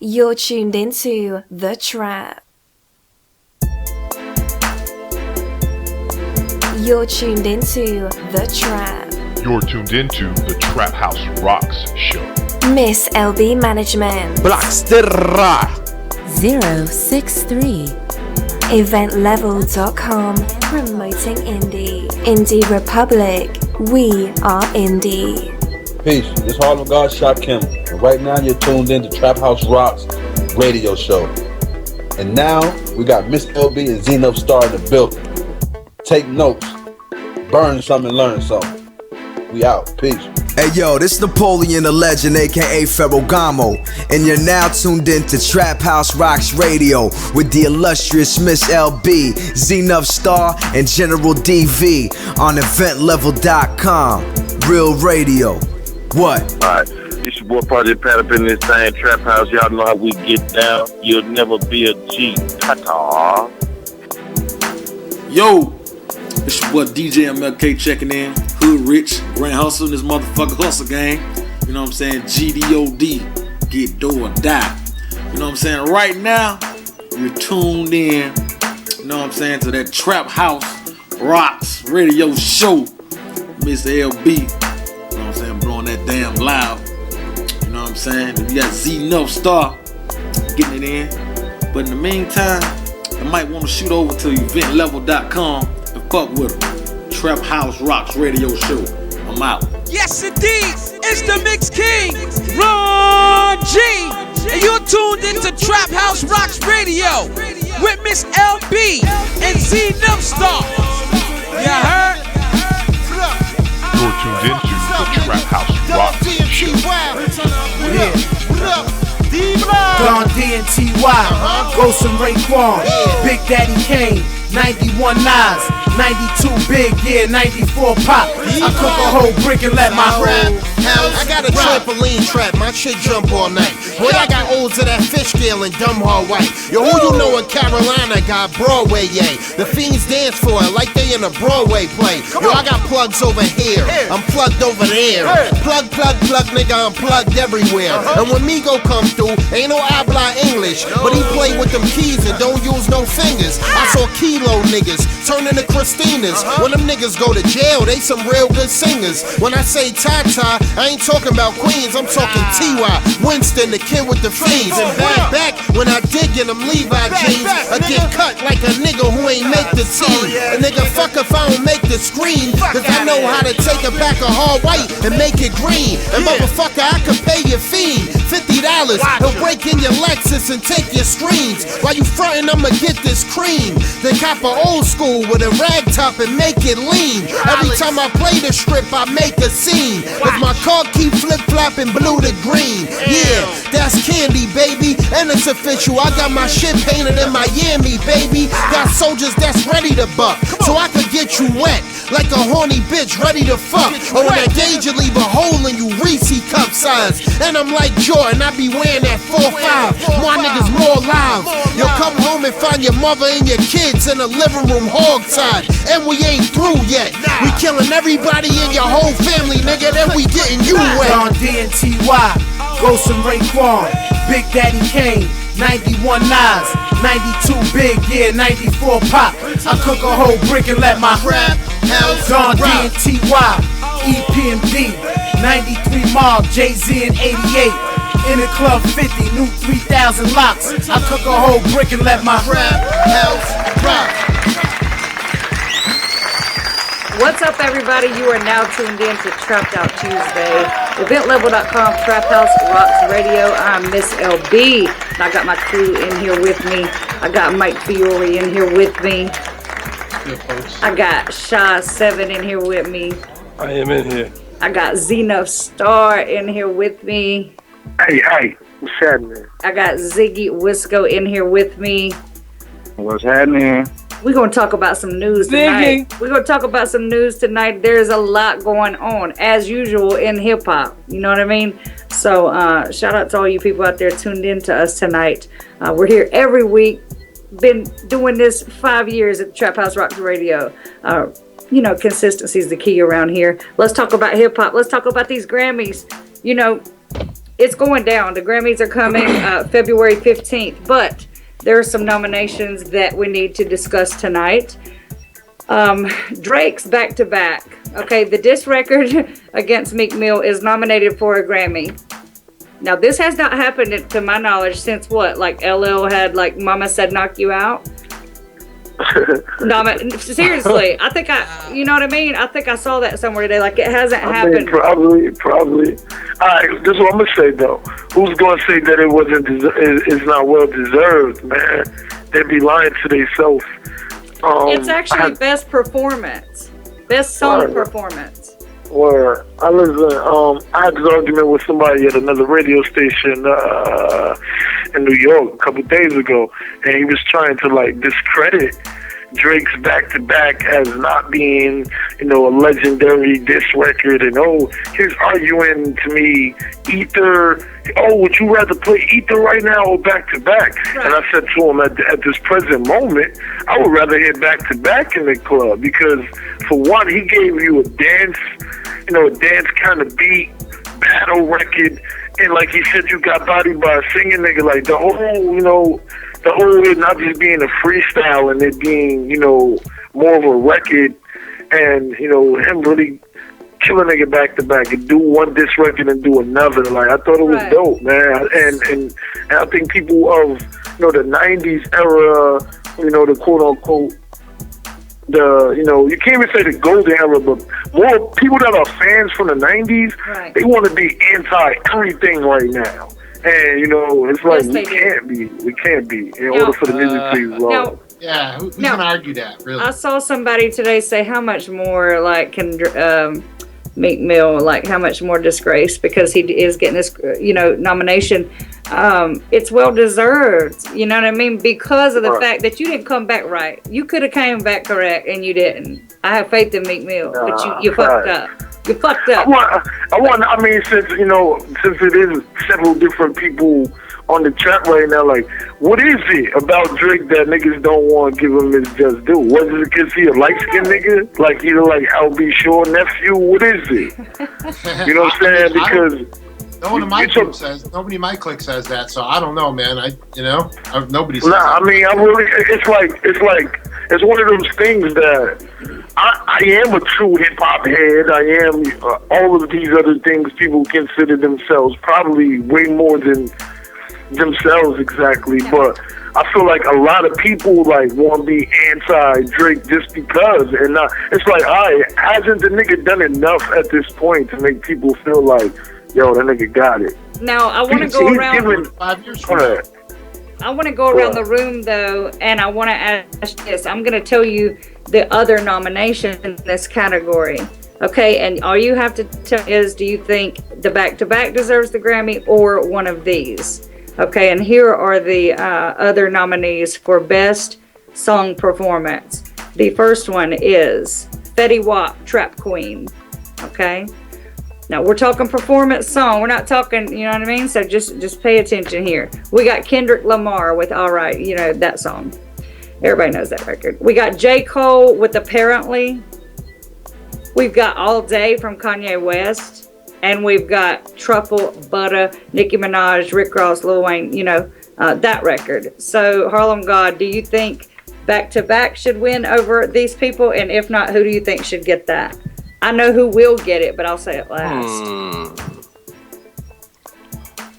You're tuned into The Trap. You're tuned into The Trap. You're tuned into the Trap House Rocks show. Miss LB Management. Blacksterra 063. Eventlevel.com. Promoting indie. Indie Republic. We are indie. Peace. This Harlem God Shot Kim. And right now you're tuned in to Trap House Rocks radio show. And now we got Miss LB and Nuff Starr in the building. Take notes. Burn something and learn something. We out. Peace. Hey yo, this Napoleon the Legend, aka Ferragamo, and you're now tuned in to Trap House Rocks Radio with the illustrious Miss LB, Nuff Starr, and General DV on eventlevel.com. Real radio. What? Alright, it's your boy Project Pat up in this thing, Trap House. Y'all know how we get down. You'll never be a G. Ta-ta. Yo, it's your boy DJ MLK checking in. Hood Rich, Grand Hustle, this motherfucker hustle gang. You know what I'm saying? GDOD, get do or die. You know what I'm saying? Right now, you're tuned in, you know what I'm saying, to that Trap House Rocks radio show. Miss LB, you know what I'm saying, blowing that damn loud. You know what I'm saying? You got Nuff Starr getting it in. But in the meantime, I might want to shoot over to eventlevel.com and fuck with them. Trap House Rocks radio show. I'm out. Yes, indeed. It's the Mix King, Ron G. And you're tuned into Trap House Rocks radio with Miss LB and Nuff Starr. You heard? You're tuned into the Trap House Rocks show. Don D&T-Y, Ghost and Raekwon, Big Daddy Kane, 91 Nas, 92 Big, yeah, 94 Pop. I cook a whole brick and let my whole house. I got a trampoline trap, my shit jump all night. Boy, I got O's of that fish scale and dumb hard white. Yo, who you know in Carolina got Broadway, yay? The fiends dance for it like they in a Broadway play. Yo, I got plugs over here, I'm plugged over there. Plug, plug, plug, nigga, I'm plugged everywhere. And when Migo come through, ain't no habla English, but he play with them keys and don't use no fingers. I saw Kilo niggas turn into Christinas. When them niggas go to jail, they some real good singers. When I say Tata, I ain't talking about Queens, I'm talking T.Y. Winston, the kid with the fiends. And back when I dig in them Levi jeans, I get cut like a nigga who ain't make the team. A nigga fuck if I don't make the screen, cause I know how to take a pack of hard white and make it green. And motherfucker, I can pay your fee $50. He'll break in your Lexus and take your screens. While you frontin', I'ma get this cream. Then cop a old school with a rag top and make it lean. Every time I play the strip, I make a scene. Cause my car keep flip-flopping blue to green. Yeah, that's candy, baby, and it's official. I got my shit painted in Miami, baby. Got soldiers that's ready to buck, so I could get you wet like a horny bitch ready to fuck. Or when that gauge you leave a hole in you, Reese cup size. And I'm like Jordan, I be wearing that 4-5. My niggas more live. Yo, come home and find your mother and your kids in the living room hog-tied. And we ain't through yet. We killing everybody in your whole family, nigga. Then we getting you wet. Don D&T-Y, Ghost and Raekwon, Big Daddy Kane, 91 Nas, 92 Big, yeah, 94 Pop. I cook a whole brick and let my Trap House Don Rock. D&T-Y, EPMD, 93 Mob, Jay-Z in 88. In the club 50, new 3,000 locks. I cook a whole brick and let my Trap House Rock. What's up, everybody? You are now tuned in to Trapped Out Tuesday. Eventlevel.com, Trap House Rocks Radio. I'm Miss LB. And I got my crew in here with me. I got Mike Fiore in here with me. I got Sha7 in here with me. I am in here. I got Nuff Starr in here with me. Hey, what's happening? I got Ziggy Wisco in here with me. What's happening? We're going to talk about some news tonight. There's a lot going on, as usual, in hip-hop. You know what I mean? So, shout out to all you people out there tuned in to us tonight. We're here every week. Been doing this 5 years at Trap House Rocks Radio. You know, consistency is the key around here. Let's talk about hip-hop. Let's talk about these Grammys. You know, it's going down. The Grammys are coming February 15th, but there are some nominations that we need to discuss tonight. Drake's back-to-back. Okay, the diss record against Meek Mill is nominated for a Grammy. Now, this has not happened to my knowledge since what? Like LL had like Mama Said Knock You Out? No, seriously, I think you know what I mean? I think I saw that somewhere today. Like, it hasn't happened. Probably. All right, this is what I'm gonna say though. Who's gonna say that it wasn't? It's not well deserved, man? They'd be lying to themselves. It's actually best performance, best song performance. Where I had this argument with somebody at another radio station in New York a couple days ago, and he was trying to like discredit Drake's back-to-back as not being, a legendary diss record, and he's arguing to me Ether. Would you rather play Ether right now or back-to-back? Right. And I said to him, at this present moment, I would rather hear back-to-back in the club, because for one, he gave you a dance kind of beat, battle record, and like he said, you got bodied by a singing nigga. Like the whole it not just being a freestyle and it being, more of a record, and, him really kill a nigga back to back and do one diss record and do another. Like, I thought it was dope, man. And I think people of, the 90s era, the quote unquote, you can't even say the golden era, but more people that are fans from the 90s, they want to be anti everything right now. And, it's like, we can't be in order for the music to evolve. Yeah, who's going to argue that, really? I saw somebody today say how much more, like, can Meek Mill, like, how much more disgrace because he is getting this, nomination. It's well-deserved, you know what I mean? Because of the fact that you didn't come back right. You could have came back correct, and you didn't. I have faith in Meek Mill, but you fucked up. You fucked up. Since it is several different people on the chat right now, like, what is it about Drake that niggas don't want to give him his just due? Was it because he a light-skinned nigga? Like, like LB Shaw nephew? What is it? You know what I'm saying? Because nobody in my clique says that, so I don't know, man. Nobody says that. It's one of those things that I am a true hip-hop head. I am all of these other things people consider themselves, probably way more than themselves exactly, but I feel like a lot of people like want to be anti-Drake just because, and it's like, hasn't the nigga done enough at this point to make people feel like, yo, that nigga got it? Now I want to go around. 5 years from now. I want to go around the room though, and I want to ask this. I'm going to tell you the other nomination in this category. Okay, and all you have to tell is, do you think the back-to-back deserves the Grammy or one of these? Okay, and here are the other nominees for Best Song Performance. The first one is Fetty Wap, Trap Queen. Okay, now we're talking performance song. We're not talking, you know what I mean? So just pay attention here. We got Kendrick Lamar with All Right, that song. Everybody knows that record. We got J. Cole with Apparently. We've got All Day from Kanye West. And we've got Truffle, Butter, Nicki Minaj, Rick Ross, Lil Wayne, that record. So, Harlem God, do you think back-to-back should win over these people? And if not, who do you think should get that? I know who will get it, but I'll say it last.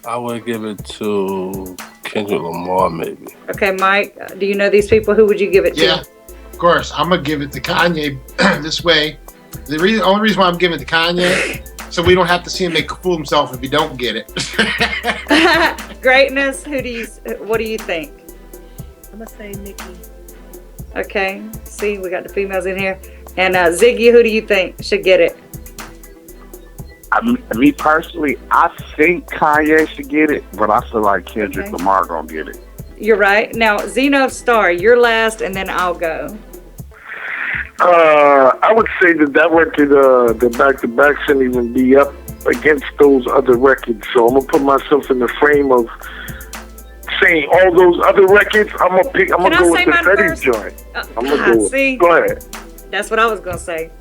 I would give it to Kendrick Lamar, maybe. Okay, Mike, do you know these people? Who would you give it to? Yeah, of course. I'm going to give it to Kanye this way. The only reason why I'm giving it to Kanye, so we don't have to see him make a fool himself if he don't get it. Greatness, what do you think? I'm going to say Nicki. Okay, see, we got the females in here. And Ziggy, who do you think should get it? Me personally, I think Kanye should get it, but I feel like Kendrick Lamar gonna get it. You're right. Now, Nuff Starr, you're last, and then I'll go. I would say that record, the back-to-back, shouldn't even be up against those other records. So I'm gonna put myself in the frame of saying all those other records. I'm gonna go with the Fetty joint. I'm gonna go. See, go ahead. That's what I was gonna say.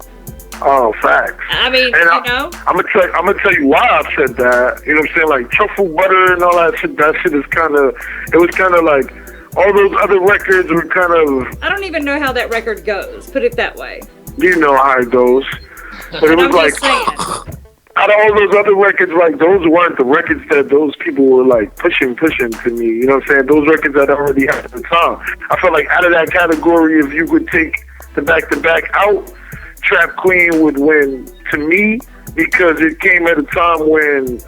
Oh, facts. I mean, and you know. I'm gonna tell you why I said that. You know what I'm saying? Like truffle butter and all that shit. That shit is kind of. It was kind of like all those other records were kind of. I don't even know how that record goes. Put it that way. You know how it goes. But it was like. Out of all those other records, like those weren't the records that those people were like pushing to me. You know what I'm saying? Those records that I already had at the time. I felt like out of that category, if you could take the back-to-back out, Trap Queen would win to me because it came at a time when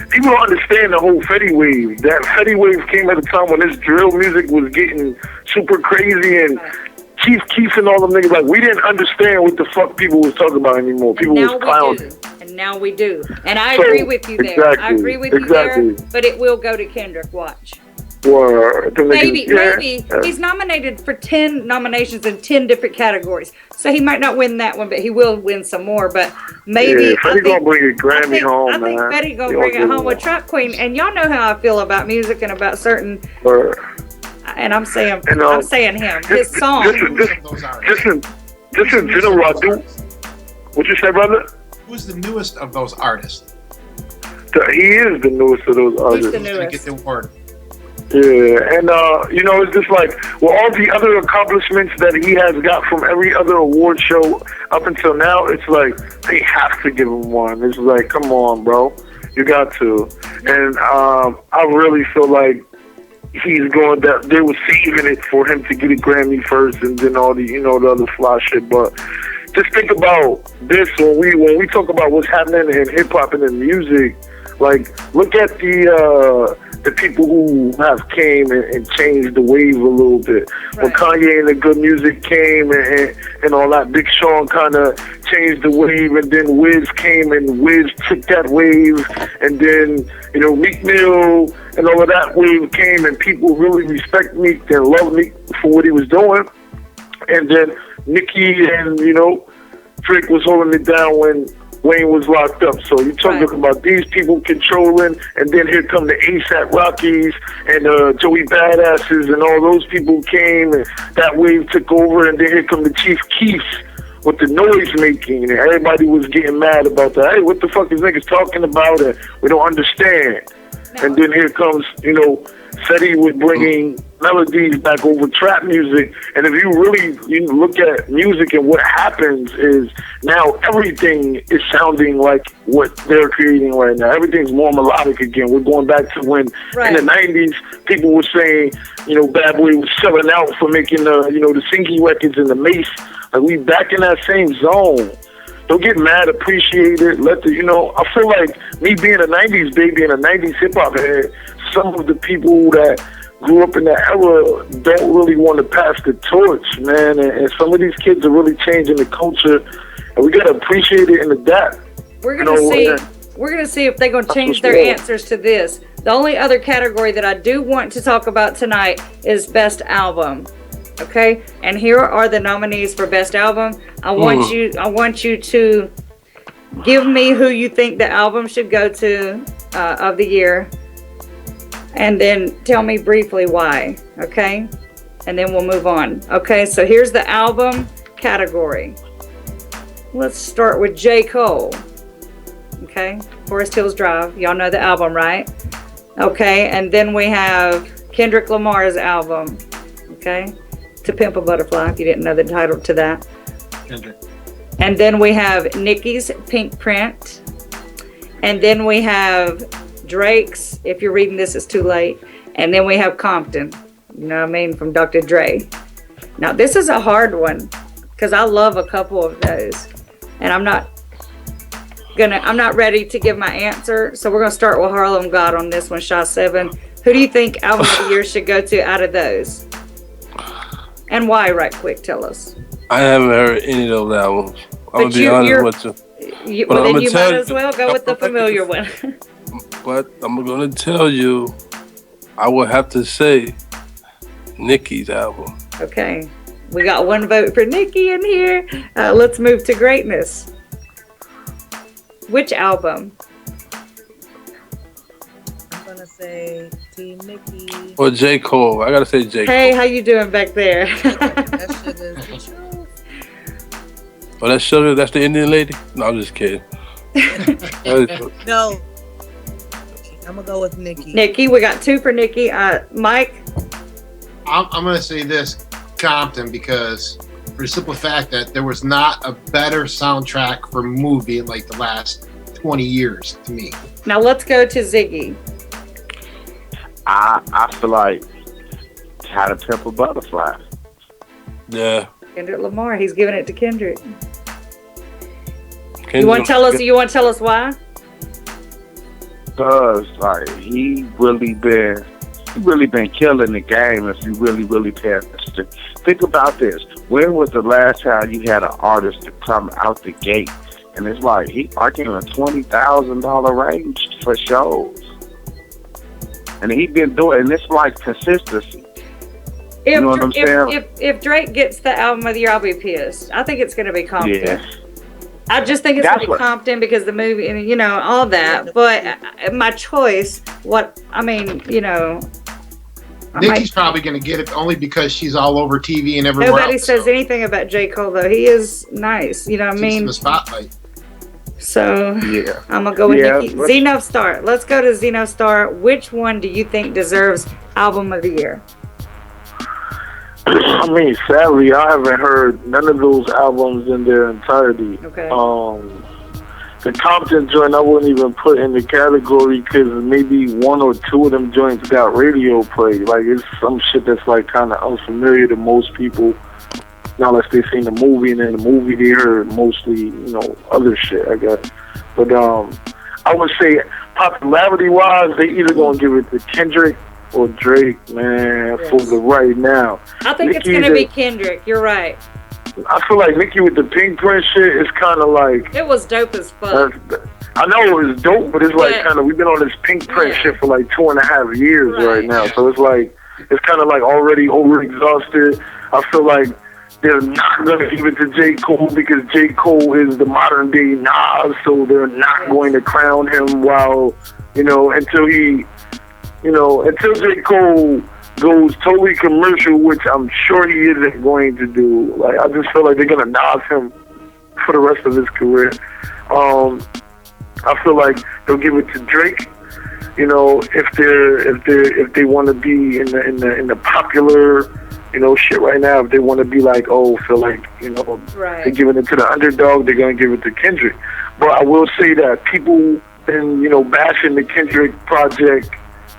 people don't understand the whole Fetty wave. That Fetty wave came at a time when this drill music was getting super crazy and Chief Keef and all them niggas, like, we didn't understand what the fuck people was talking about anymore. People was clowning. And now we do. And I agree with you there. Exactly, I agree with you there, but it will go to Kendrick. Watch. Maybe. He's nominated for 10 nominations in 10 different categories. So he might not win that one, but he will win some more. But maybe. Yeah, Fetty gonna bring a Grammy home, I think Fetty gonna bring it home with Trap Queen. And y'all know how I feel about music and about certain. And I'm saying him. His song. Just in general, I do. What you say, brother? Who's the newest of those artists? He is the newest of those artists. He's the newest. Get the award. Yeah, and you know, it's just like, well, all the other accomplishments that he has got from every other award show up until now, it's like they have to give him one. It's like, come on, bro, you got to. And I really feel like he's going that they were saving it for him to get a Grammy first, and then all the, you know, the other fly shit. But just think about this when we talk about what's happening in hip hop and in music. Like, look at the people who have came and changed the wave a little bit. Right. When Kanye and the good music came and all that, Big Sean kind of changed the wave, and then Wiz came and Wiz took that wave, and then, you know, Meek Mill and all of that wave came, and people really respect Meek and love Meek for what he was doing. And then Nicki and, you know, Drake was holding it down when Wayne was locked up. So you're talking about these people controlling, and then here come the ASAP Rockies and Joey Badasses, and all those people came, and that wave took over, and then here come the Chief Keef with the noise making, and everybody was getting mad about that. Hey, what the fuck is niggas talking about? And we don't understand. And then here comes, you know, Fetty with bringing melodies back over trap music. And if you really look at music, and what happens is now everything is sounding like what they're creating right now. Everything's more melodic again. We're going back to when in the 90s people were saying, you know, Bad Boy was selling out for making the, you know, the Ziggy records and the Mace. Like, we back in that same zone. Don't get mad, appreciate it. Let the, you know, I feel like me being a 90s baby and a 90s hip hop head, some of the people that grew up in that era don't really want to pass the torch, man. And some of these kids are really changing the culture, and we gotta appreciate it and adapt. We're gonna see if they're gonna change their answers to this. The only other category that I do want to talk about tonight is Best Album. Okay, and here are the nominees for Best Album. I want you to give me who you think the album should go to of the year, and then tell me briefly why. Okay, and then we'll move on. Okay, so here's the album category. Let's start with J. Cole. Okay, Forest Hills Drive. Y'all know the album, right? Okay, and then we have Kendrick Lamar's album. Okay. To Pimp a Butterfly, if you didn't know the title to that. And then we have Nicki's Pink Print. And then we have Drake's If You're Reading This It's Too Late. And then we have Compton, you know what I mean, from Dr. Dre. Now this is a hard one because I love a couple of those. And I'm not ready to give my answer. So we're gonna start with Harlem God on this one, Shaw 7. Who do you think album of the year should go to out of those? And why, right quick, tell us. I haven't heard any of those albums. I'm going to be honest with you. Well, then you might as well go with the familiar one. But I'm going to tell you, I would have to say Nicki's album. Okay. We got one vote for Nicki in here. Let's move to greatness. Which album? I'm going to say Team Nicki. Or J. Cole. I gotta say J. Cole. Hey, how you doing back there? That shit is the truth. Oh, that's Sugar. That's the Indian lady. No, I'm just kidding. No. I'm gonna go with Nikki. Nikki, we got 2 for Nikki. Mike? I'm going to say this, Compton, because for the simple fact that there was not a better soundtrack for a movie in like the last 20 years to me. Now let's go to Ziggy. I feel like How to Pimp a Butterfly. Yeah. Kendrick Lamar. He's giving it to Kendrick. You want to tell us? You want to tell us why? Because like he really been killing the game. If you really pay attention, think about this. When was the last time you had an artist to come out the gate and it's like he arguing a $20,000 range for shows, and he been doing, and it's like consistency. You know what I'm saying? If Drake gets the album of the year, I'll be pissed. I think it's going to be Compton. Yeah. I just think it's going to be Compton because the movie and, you know, all that. But my choice, Nikki's probably going to get it only because she's all over TV and everywhere Nobody else. says anything about J. Cole, though. He is nice. You know what I mean? In the spotlight. So, yeah. I'm going to go with Nikki. Nuff Starr. Let's go to Nuff Starr. Which one do you think deserves album of the year? I mean, sadly, I haven't heard none of those albums in their entirety. Okay. The Compton joint I wouldn't even put in the category because maybe 1 or 2 of them joints got radio play. Like, it's some shit that's like kind of unfamiliar to most people. Not unless they've seen the movie, and in the movie they heard mostly, you know, other shit, I guess. But I would say popularity-wise, they either gonna give it to Kendrick or Drake, man, for the right now. I think Nicki, it's going to be Kendrick. You're right. I feel like Nicki with the pink print shit is kind of like... It was dope as fuck. I know it was dope, but it's like kind of... We've been on this pink print shit for like 2.5 years right now. So it's like... It's kind of like already over-exhausted. I feel like they're not going to give it to J. Cole because J. Cole is the modern-day Nas, so they're not going to crown him while, you know, until he... You know, until J. Cole goes totally commercial, which I'm sure he isn't going to do. Like, I just feel like they're gonna Nas him for the rest of his career. I feel like they'll give it to Drake. You know, if they want to be in the popular, you know, shit right now. If they want to be like, feel like, you know, they're giving it to the underdog, they're gonna give it to Kendrick. But I will say that people been, you know, bashing the Kendrick project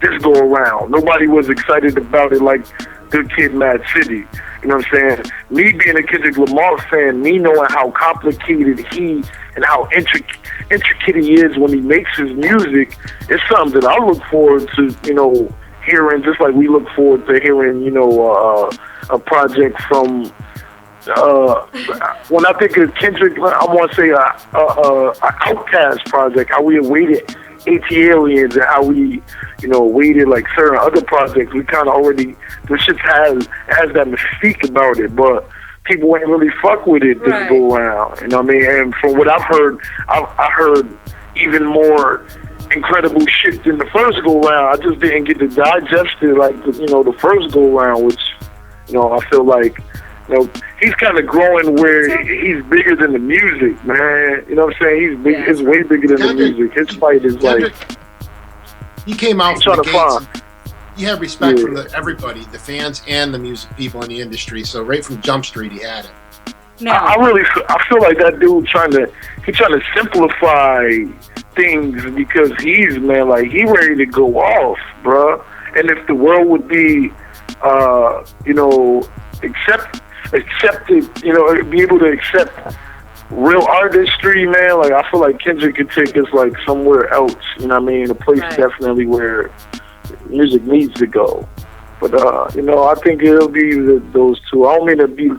this go around. Nobody was excited about it like Good Kid, Mad City. You know what I'm saying? Me being a Kendrick Lamar fan, me knowing how complicated he and how intricate he is when he makes his music, it's something that I look forward to, you know, hearing, just like we look forward to hearing, you know, a project from, when I think of Kendrick, I want to say a Outkast project, how we awaited ATLiens and how we, you know, waited like certain other projects. We kind of already, the shit has that mystique about it, but people ain't really fuck with it this go around. You know what I mean? And from what I've heard, I heard even more incredible shit than the first go round. I just didn't get to digest it like the first go round, which, you know, I feel like, you know, he's kind of growing where he's bigger than the music, man. You know what I'm saying? He's big. It's way bigger than the music. His fight is like... He came out from the gates. He had respect from everybody, the fans and the music people in the industry. So right from Jump Street, he had it. No. I feel like that dude trying to simplify things because he's, man, like, he ready to go off, bruh. And if the world would be, you know, accepted, you know, be able to accept real artistry, man, like, I feel like Kendrick could take us like somewhere else, you know what I mean? A place definitely where music needs to go. But, you know, I think it'll be those two. I don't mean to be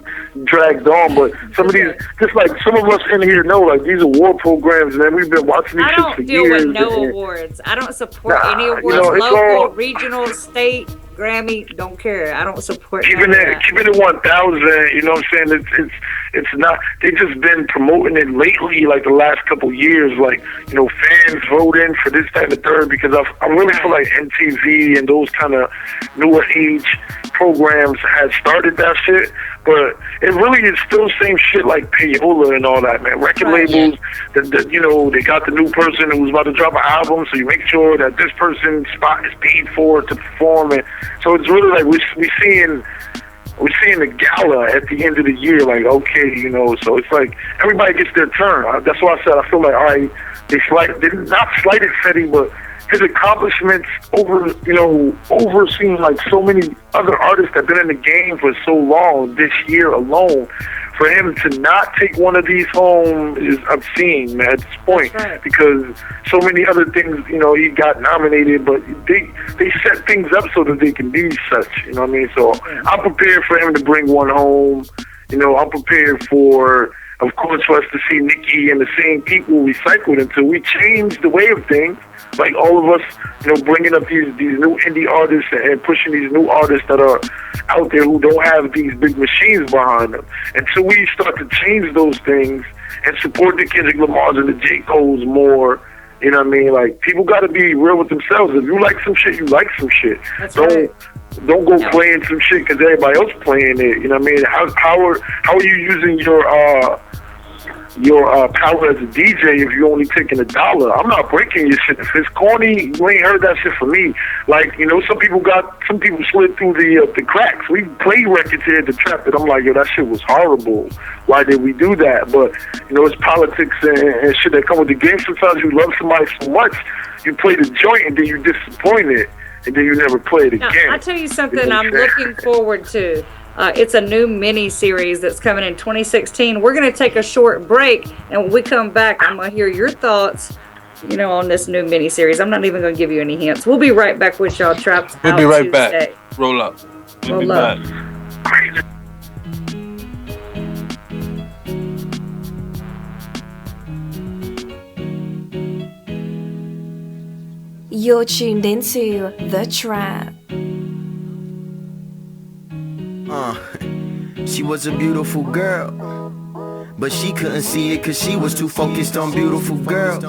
dragged on, but some of these, just like some of us in here know, like, these award programs, man, we've been watching these shit for years. I don't deal with no awards. I don't support any awards, you know, local, regional, state, Grammy, don't care. I don't support keeping it at 1,000. You know what I'm saying? It's not. They just been promoting it lately, like the last couple years. Like, you know, fans voting for this, that, and the third. Because I really feel like MTV and those kind of newer age programs had started that shit, but it really is still same shit like payola and all that, man. Record labels, that you know, they got the new person who's about to drop an album, so you make sure that this person's spot is paid for to perform it. So it's really like we're seeing the gala at the end of the year, like, okay, you know, so it's like everybody gets their turn. That's why I said I feel like, all right, they not slighted Fetty, but his accomplishments overseeing like so many other artists that have been in the game for so long this year alone. For him to not take one of these home is obscene, man, at this point. Right. Because so many other things, you know, he got nominated, but they set things up so that they can be such, you know what I mean? So I'm prepared for him to bring one home. You know, I'm prepared for, of course, for us to see Nicki and the same people recycled until we change the way of things. Like all of us, you know, bringing up these new indie artists and pushing these new artists that are out there who don't have these big machines behind them. Until we start to change those things and support the Kendrick Lamars and the J. Cole's more, you know what I mean? Like, people got to be real with themselves. If you like some shit, you like some shit. Don't go playing some shit because everybody else playing it. You know what I mean? How are you using your power as a DJ if you're only taking $1? I'm not breaking your shit. If it's corny, you ain't heard that shit from me. Like, you know, some people slid through the cracks. We play records here at the Trap that I'm like, yo, that shit was horrible. Why did we do that? But, you know, it's politics and shit that come with the game. Sometimes you love somebody so much, you play the joint and then you disappointed, and then you never play it again. Now, I'll tell you something, you know I'm looking forward to. It's a new mini-series that's coming in 2016. We're going to take a short break, and when we come back, I'm going to hear your thoughts, you know, on this new mini-series. I'm not even going to give you any hints. We'll be right back with y'all, Traps. We'll be right back. Roll up. We'll be back. You're tuned into The Trap. She was a beautiful girl, but she couldn't see it cause she was too focused on beautiful girls.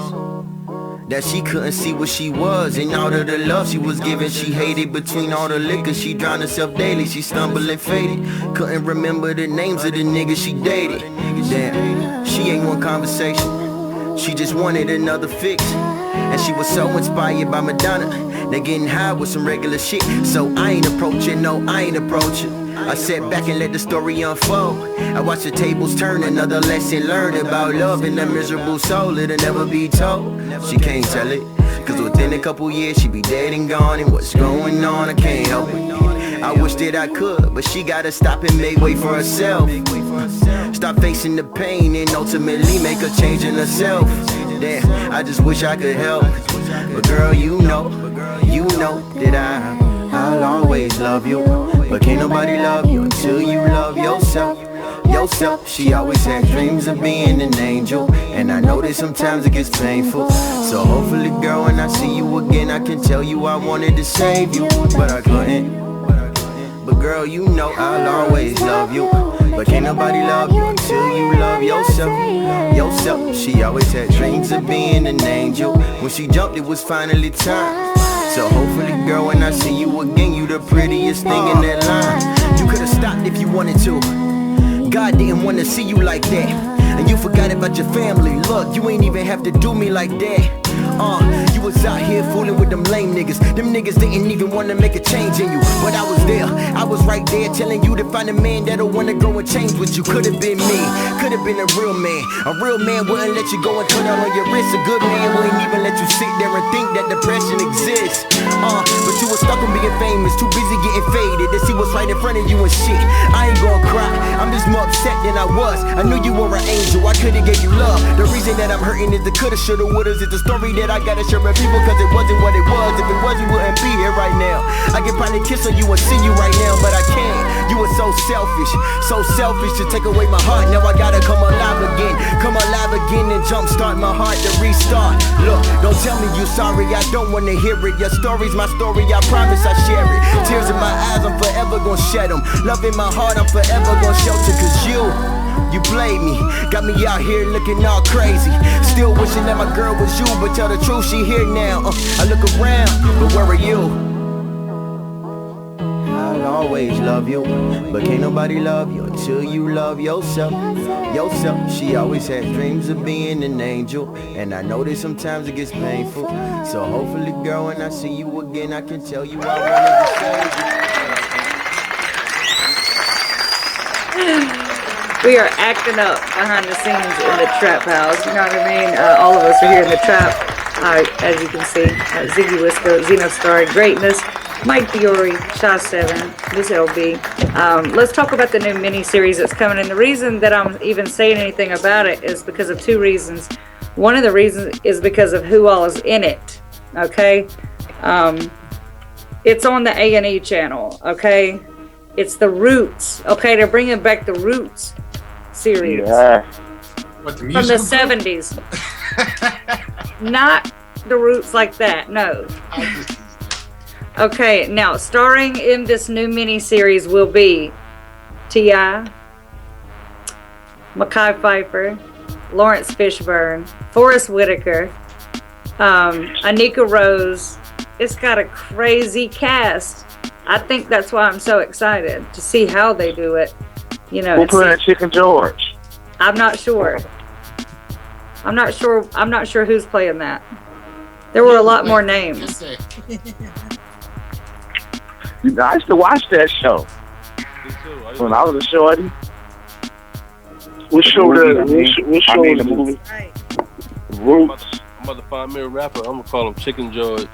That she couldn't see what she was, and all of the love she was giving she hated. Between all the liquor she drowned herself daily, she stumbled and faded. Couldn't remember the names of the niggas she dated. Damn, she ain't want conversation, she just wanted another fix. And she was so inspired by Madonna, they getting high with some regular shit. So I ain't approaching, no, I ain't approaching. I sat back and let the story unfold. I watched the tables turn, another lesson learned about love and a miserable soul, it'll never be told. She can't tell it, cause within a couple years she be dead and gone. And what's going on, I can't help it. I wish that I could, but she gotta stop and make way for herself. Stop facing the pain and ultimately make a change in herself. Damn, I just wish I could help. But girl, you know that I'll always love you. But can't nobody love you until you love yourself. She always had dreams of being an angel, and I know that sometimes it gets painful. So hopefully, girl, when I see you again, I can tell you I wanted to save you, but I couldn't. But girl, you know I'll always love you. But can't nobody love you until you love yourself. She always had dreams of being an angel. When she jumped, it was finally time. So hopefully, girl, when I see you again, you the prettiest thing in that line. You could've stopped if you wanted to. God didn't want to see you like that, and you forgot about your family. Look, you ain't even have to do me like that. You was out here fooling with them lame niggas. Them niggas didn't even wanna make a change in you, but I was there, I was right there telling you to find a man that'll wanna go and change with you. Could've been me, could've been a real man. A real man wouldn't let you go and turn out on your wrist. A good man wouldn't even let you sit there and think that depression exists. But you was stuck on being famous, too busy getting faded to see what's right in front of you and shit. I ain't gonna cry, I'm just more upset than I was. I knew you were an angel, I could've gave you love. The reason that I'm hurting is the coulda, shoulda, wouldas. It's the story that I gotta share with people, cause it wasn't what it was. If it was, you wouldn't be here right now. I could probably kiss on you and see you right now, but I can't. You were so selfish to take away my heart. Now I gotta come alive again and jumpstart my heart to restart. Look, don't tell me you sorry, I don't wanna hear it. Your story's my story, I promise I share it. Tears in my eyes, I'm forever gonna shed them. Love in my heart, I'm forever gonna shelter. Cause you played me, got me out here looking all crazy. Still wishing that my girl was you, but tell the truth, she here now. I look around, but where are you? I'll always love you, but can't nobody love you until you love yourself. Yourself. She always had dreams of being an angel, and I know that sometimes it gets painful. So hopefully, girl, when I see you again, I can tell you I wanted to save you. We are acting up behind the scenes in the trap house. You know what I mean? All of us are here in the trap. As you can see, Ziggy Wisco, Nuff Starr, Greatness, Mike Fiore, Shaw 7, Miss LB. Let's talk about the new mini-series that's coming. And the reason that I'm even saying anything about it is because of two reasons. One of the reasons is because of who all is in it. Okay? It's on the A&E channel. Okay? It's the Roots. Okay? They're bringing back the Roots series. Yeah. What, the from the musical? 70s. Not the Roots like that, no. Okay, now starring in this new mini-series will be T.I., Mekhi Phifer, Lawrence Fishburne, Forrest Whitaker, Anika Rose. It's got a crazy cast. I think that's why I'm so excited to see how they do it. You know, Who playing Chicken George? I'm not sure. I'm not sure who's playing that. There were a lot more names. You know, I used to watch that show when I was a shorty. What show that? What show is the it? movie? Roots. I'm about to find me a rapper. I'm gonna call him Chicken George.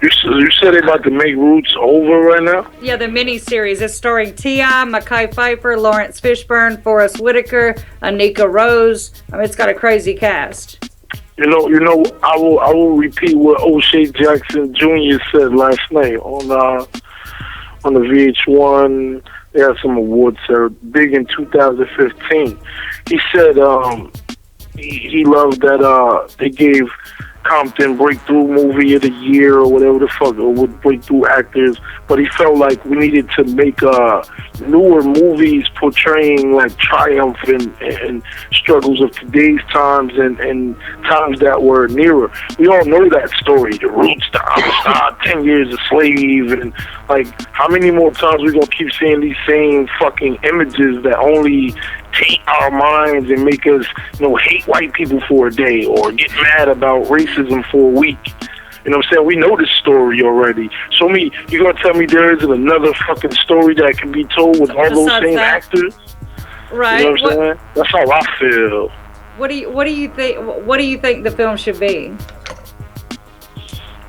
You said they about to make Roots over right now? Yeah, the mini-series is starring T.I., Mekhi Phifer, Lawrence Fishburne, Forrest Whitaker, Anika Rose. I mean, it's got a crazy cast. You know. I will repeat what O'Shea Jackson Jr. said last night on the VH1. They had some awards there, big in 2015. He said he loved that they gave Compton Breakthrough Movie of the Year or whatever the fuck, or with breakthrough actors, but he felt like we needed to make newer movies portraying like triumph and struggles of today's times and times that were nearer. We all know that story, the Roots, the Amistad, 10 years a slave, and like how many more times we gonna keep seeing these same fucking images that only taint our minds and make us, hate white people for a day or get mad about racism for a week. You know what I'm saying? We know this story already. Show me, you're going to tell me there isn't another fucking story that can be told with all those same actors? Right. You know what I'm saying? That's how I feel. What do you think the film should be?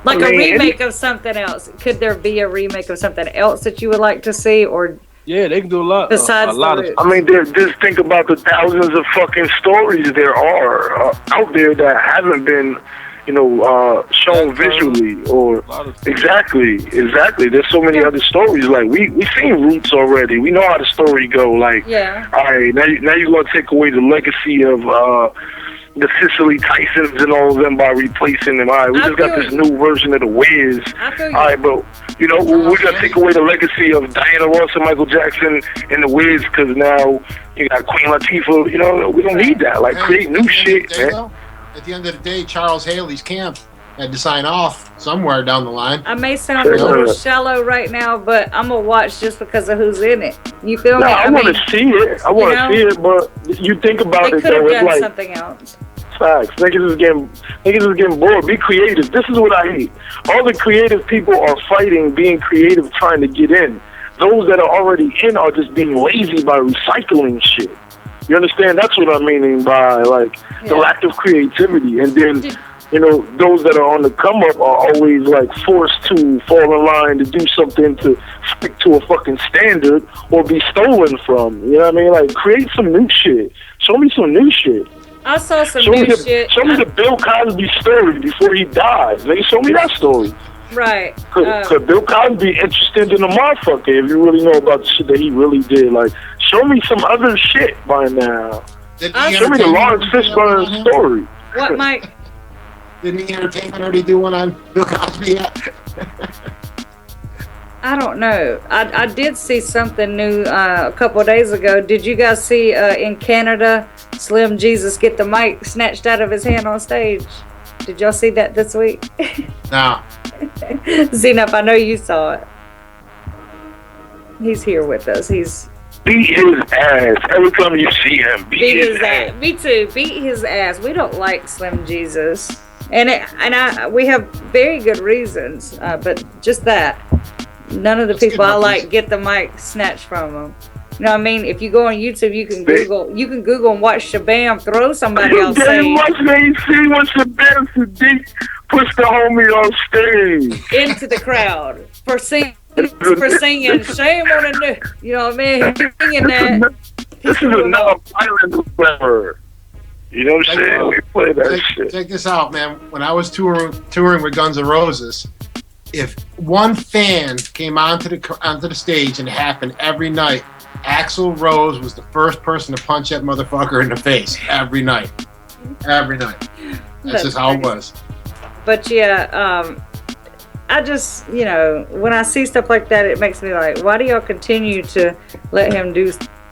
Like a remake of something else. Could there be a remake of something else that you would like to see, or yeah, they can do a lot. Besides a lot of, I mean, just think about the thousands of fucking stories there are out there that haven't been, shown visually or exactly. There's so many other stories. Like we seen Roots already. We know how the story go. Like, yeah. All right, now you're gonna take away the legacy of the Cicely Tysons and all of them by replacing them. All right, we just got this new version of the Wiz. All right, but we're gonna take away the legacy of Diana Ross and Michael Jackson and the Wiz because now you got Queen Latifah. We don't need that. Like, create new shit, man. At the end of the day, Charles Haley's camp had to sign off somewhere down the line. I may sound a little shallow right now, but I'm gonna watch just because of who's in it. You feel me? I want to see it. I want to see it, but you think about it though, it's like something else. Facts. Niggas is getting bored. Be creative. This is what I hate. All the creative people are fighting being creative, trying to get in. Those that are already in are just being lazy by recycling shit. You understand? That's what I'm meaning by the lack of creativity. And then, those that are on the come up are always forced to fall in line to do something to stick to a fucking standard or be stolen from. You know what I mean? Like, create some new shit. Show me some new shit. I saw some new shit. Show me the Bill Cosby story before he died. Nigga, show me that story. Right. Could Bill Cosby interested in a motherfucker if you really know about the shit that he really did? Like, show me some other shit by now. Show me the Lawrence Fishburne story. What, Mike? Didn't the entertainment already do one on Bill Cosby yet? I don't know. I did see something new a couple of days ago. Did you guys see in Canada, Slim Jesus get the mic snatched out of his hand on stage? Did y'all see that this week? No. Zenup, I know you saw it. He's here with us. He's beat his ass every time you see him. Beat his ass. Me too. Beat his ass. We don't like Slim Jesus, we have very good reasons. But just that, none of the people I like get the mic snatched from them. You know what I mean? If you go on YouTube, you can Google and watch Shabam throw somebody off stage. What they see when Shabam Sadiq push the homie on stage into the crowd for singing "Shame on the New." You know what I mean? Singing that. This is another violent rapper. You know what I'm saying? We play that shit. Check this out, man. When I was touring with Guns N' Roses, if one fan came onto the stage, and it happened every night, Axl Rose was the first person to punch that motherfucker in the face every night. Every night. That's just how it was. But yeah, I just, when I see stuff like that, it makes me like, why do y'all continue to let him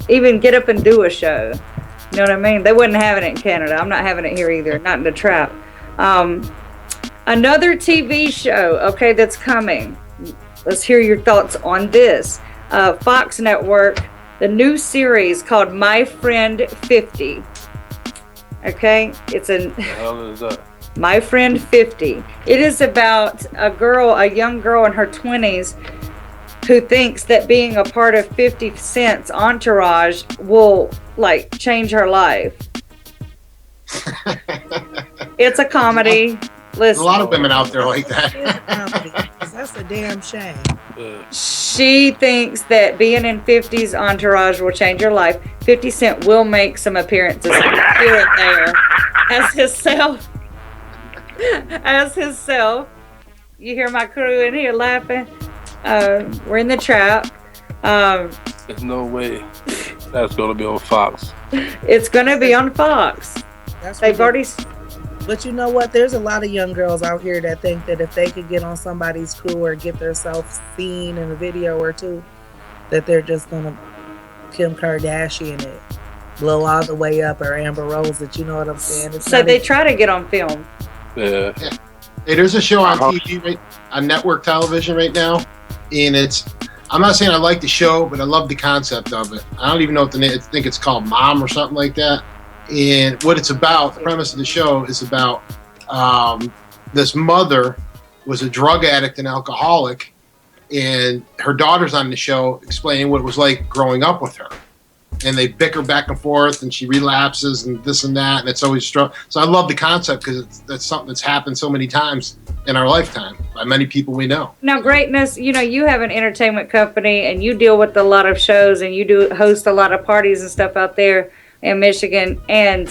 even get up and do a show? You know what I mean? They wouldn't have it in Canada. I'm not having it here either, not in the trap. Another TV show, okay, that's coming. Let's hear your thoughts on this. Fox Network, the new series called My Friend 50. Okay, it's What the hell is that? My Friend 50. It is about a young girl in her 20s who thinks that being a part of 50 Cent's entourage will change her life. It's a comedy. Listen, there's a lot of women out there like that. That's a damn shame. She thinks that being in 50's entourage will change her life. 50 Cent will make some appearances here and there as himself. You hear my crew in here laughing. We're in the trap. There's no way that's gonna be on Fox. It's gonna be on Fox. They've already. But you know what? There's a lot of young girls out here that think that if they could get on somebody's crew or get themselves seen in a video or two, that they're just gonna Kim Kardashian it, blow all the way up, or Amber Rose it. You know what I'm saying? So they try to get on film. Yeah. Hey, there's a show on TV, on network television right now, and I'm not saying I like the show, but I love the concept of it. I don't even know what the name. I think it's called Mom or something like that. And what it's about, the premise of the show is about this mother was a drug addict and alcoholic, and her daughter's on the show explaining what it was like growing up with her. And they bicker back and forth, and she relapses and this and that, and it's always strong. So I love the concept because that's something that's happened so many times in our lifetime by many people we know. Now, Greatness, you have an entertainment company, and you deal with a lot of shows, and you do host a lot of parties and stuff out there in Michigan. And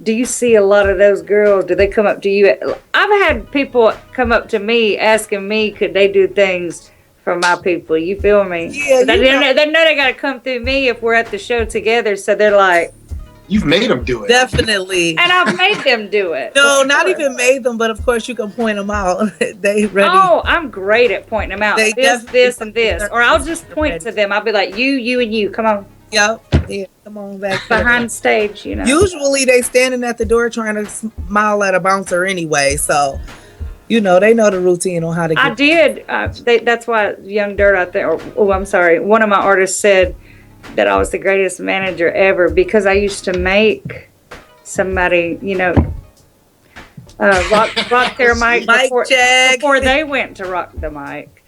do you see a lot of those girls? Do they come up to you? I've had people come up to me asking me, could they do things for my people? You feel me? Yeah. They know they got to come through me if we're at the show together. So they're like, you've made them do it. Definitely. And I've made them do it. No, not even made them, but of course you can point them out. They ready. Oh, I'm great at pointing them out. They This, and this. Or I'll just point to them. I'll be like, you, and you. Come on. Yep. Yeah, come on back behind stage, Usually they standing at the door trying to smile at a bouncer anyway, so they know the routine on how to get. I did. That's why Young Dirt out there. I'm sorry. One of my artists said that I was the greatest manager ever because I used to make somebody, rock their mic before they went to rock the mic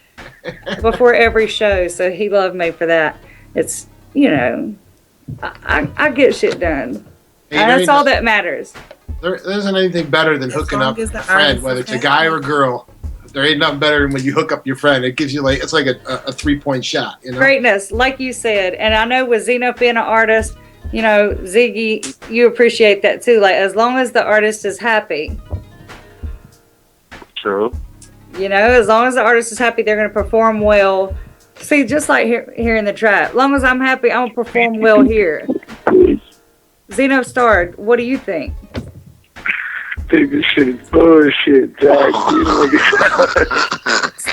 before every show. So he loved me for that. It's I get shit done. Hey, that's all that matters. There isn't anything better than hooking up a friend, whether it's a guy or a girl. There ain't nothing better than when you hook up your friend. It gives you it's like a 3-point shot. Greatness, like you said. And I know with Zeno being an artist, Ziggy, you appreciate that too. Like, as long as the artist is happy. True. As long as the artist is happy, they're going to perform well. See, just like here in the trap. As long as I'm happy, I'm going to perform well here. Zeno Starr, what do you think? Think this shit is bullshit, Jack.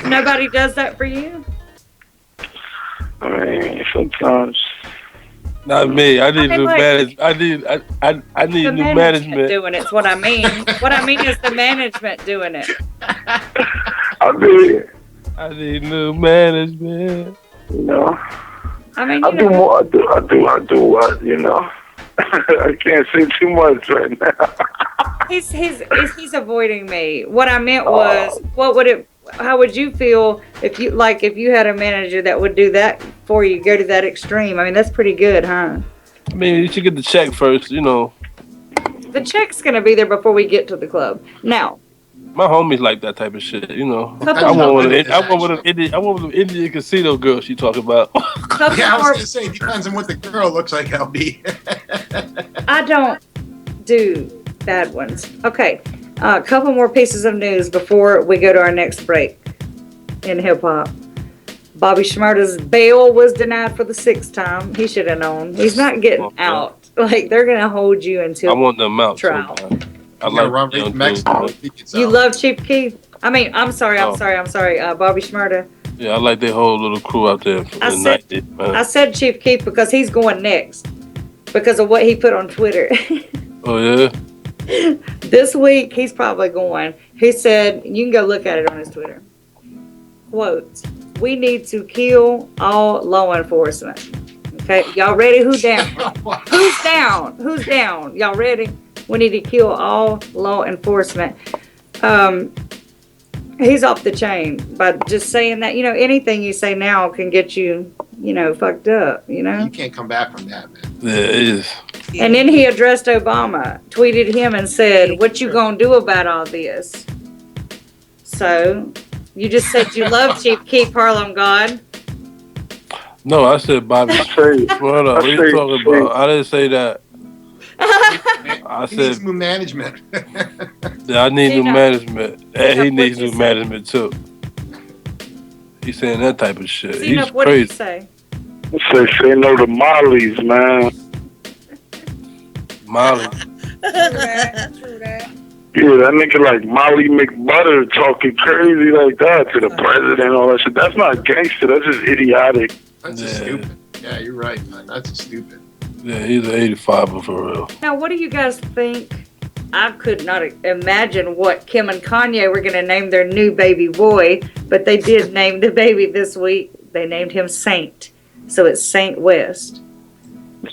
Nobody does that for you? I mean, sometimes. Not me. I need new management. I need the new management doing it's what I mean. What I mean is the management doing it. I mean, I need new management. You know. I mean, I do more. I do. You know. I can't say too much right now. He's avoiding me. What I meant was, how would you feel if you had a manager that would do that for you, go to that extreme? I mean, that's pretty good, huh? I mean, you should get the check first, you know. The check's gonna be there before we get to the club. Now, my homies like that type of shit, you know. Couple I want more- one of them Indian casino girls she talking about. Yeah, I was gonna say, it depends on what the girl looks like, LB. I don't do bad ones. Okay, a couple more pieces of news before we go to our next break in hip hop. Bobby Shmurda's bail was denied for the 6th time. He should have known. He's not getting out. Like, they're gonna hold you until I want them out. trial. I like young Mexico. You love Chief Keef? I mean, I'm sorry. Bobby Shmurda. Yeah, I like their whole little crew out there for the night. Man. I said Chief Keef because he's going next because of what he put on Twitter. Oh yeah. This week he's probably going. He said, you can go look at it on his Twitter. Quote, "We need to kill all law enforcement." Okay, y'all ready? Who's down? Who's down? Who's down? Y'all ready? We need to kill all law enforcement. He's off the chain by just saying that. You know, anything you say now can get you, fucked up, you know? You can't come back from that, man. Yeah, it is. And then he addressed Obama, tweeted him and said, "What you gonna do about all this?" So, you just said you love Chief Keef, Harlem God. No, I said Bobby. Hold on, what are you talking about? I didn't say that. I He needs said new management. I need new management, and he needs new management too. He's saying that type of shit. He's What did you crazy. say? Say no to Molly's, man. Molly. True that. Yeah, that nigga like Molly McButter talking crazy like that to the president and all that shit. That's not gangster. That's just idiotic. That's just stupid. Yeah, you're right, man. That's just stupid. Yeah, he's an 85er for real. Now, what do you guys think? I could not imagine what Kim and Kanye were going to name their new baby boy, but they did name the baby this week. They named him Saint. So it's Saint West.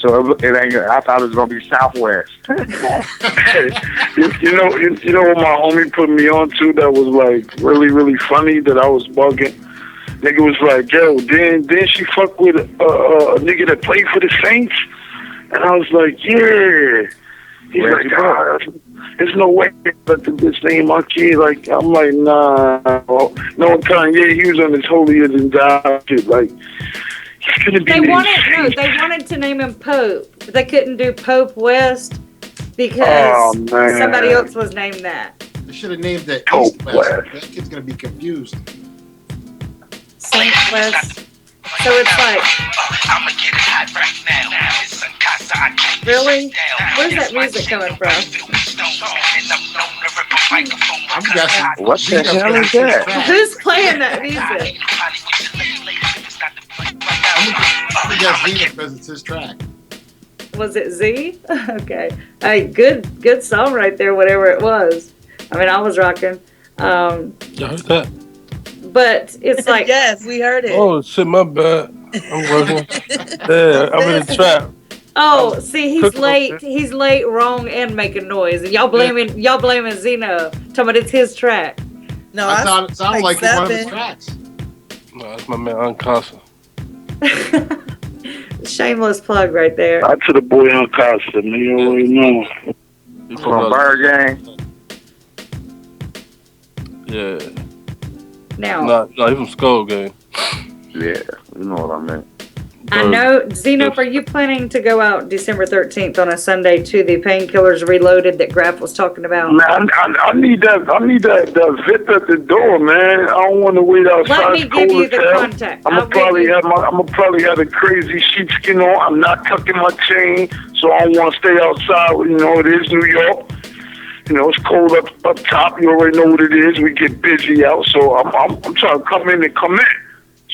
So it ain't. I thought it was gonna be Southwest. you know what my homie put me on to that was like really, really funny that I was bugging? Nigga was like, yo, didn't she fuck with a nigga that played for the Saints? And I was like, yeah. He's like, there's no way that the bitch name my kid. Like, I'm like, nah. No, Kanye, he was on his holier than thou shit. Like, he's gonna be They wanted to name him Pope, but they couldn't do Pope West because somebody else was named that. They should have named it East West. That kid's gonna be confused. Saint West. So it's like, really? Where's that music coming from? I'm guessing. What the hell is that? Who's playing that music? I'm gonna guess Zena because it's his track. Was it Z? Okay. Hey, good song right there, whatever it was. I mean, I was rocking. Y'all heard that? But it's like... Yes, we heard it. Oh shit, my bad. I'm working. Yeah, I'm in the trap. Oh, see, he's late. He's late, wrong, and making noise. And y'all blaming Zeno. Talking about it's his track. No, I thought it sounded like it's one of his tracks. No, that's my man Uncasa. Shameless plug right there. Out to the boy on Costa, man. You already know. From Bird Gang. Yeah. Now. No, he's from Skull Gang. Yeah, you know what I mean. I know, Zeno, are you planning to go out December 13th on a Sunday to the Painkillers Reloaded that Graf was talking about? Man, I need that zip at the door, man. I don't want to wait outside. Let me give you the contact. I'm gonna probably have a crazy sheepskin on. I'm not tucking my chain, so I want to stay outside. You know, it is New York. You know, it's cold up top. You already know what it is. We get busy out, so I'm trying to come in. As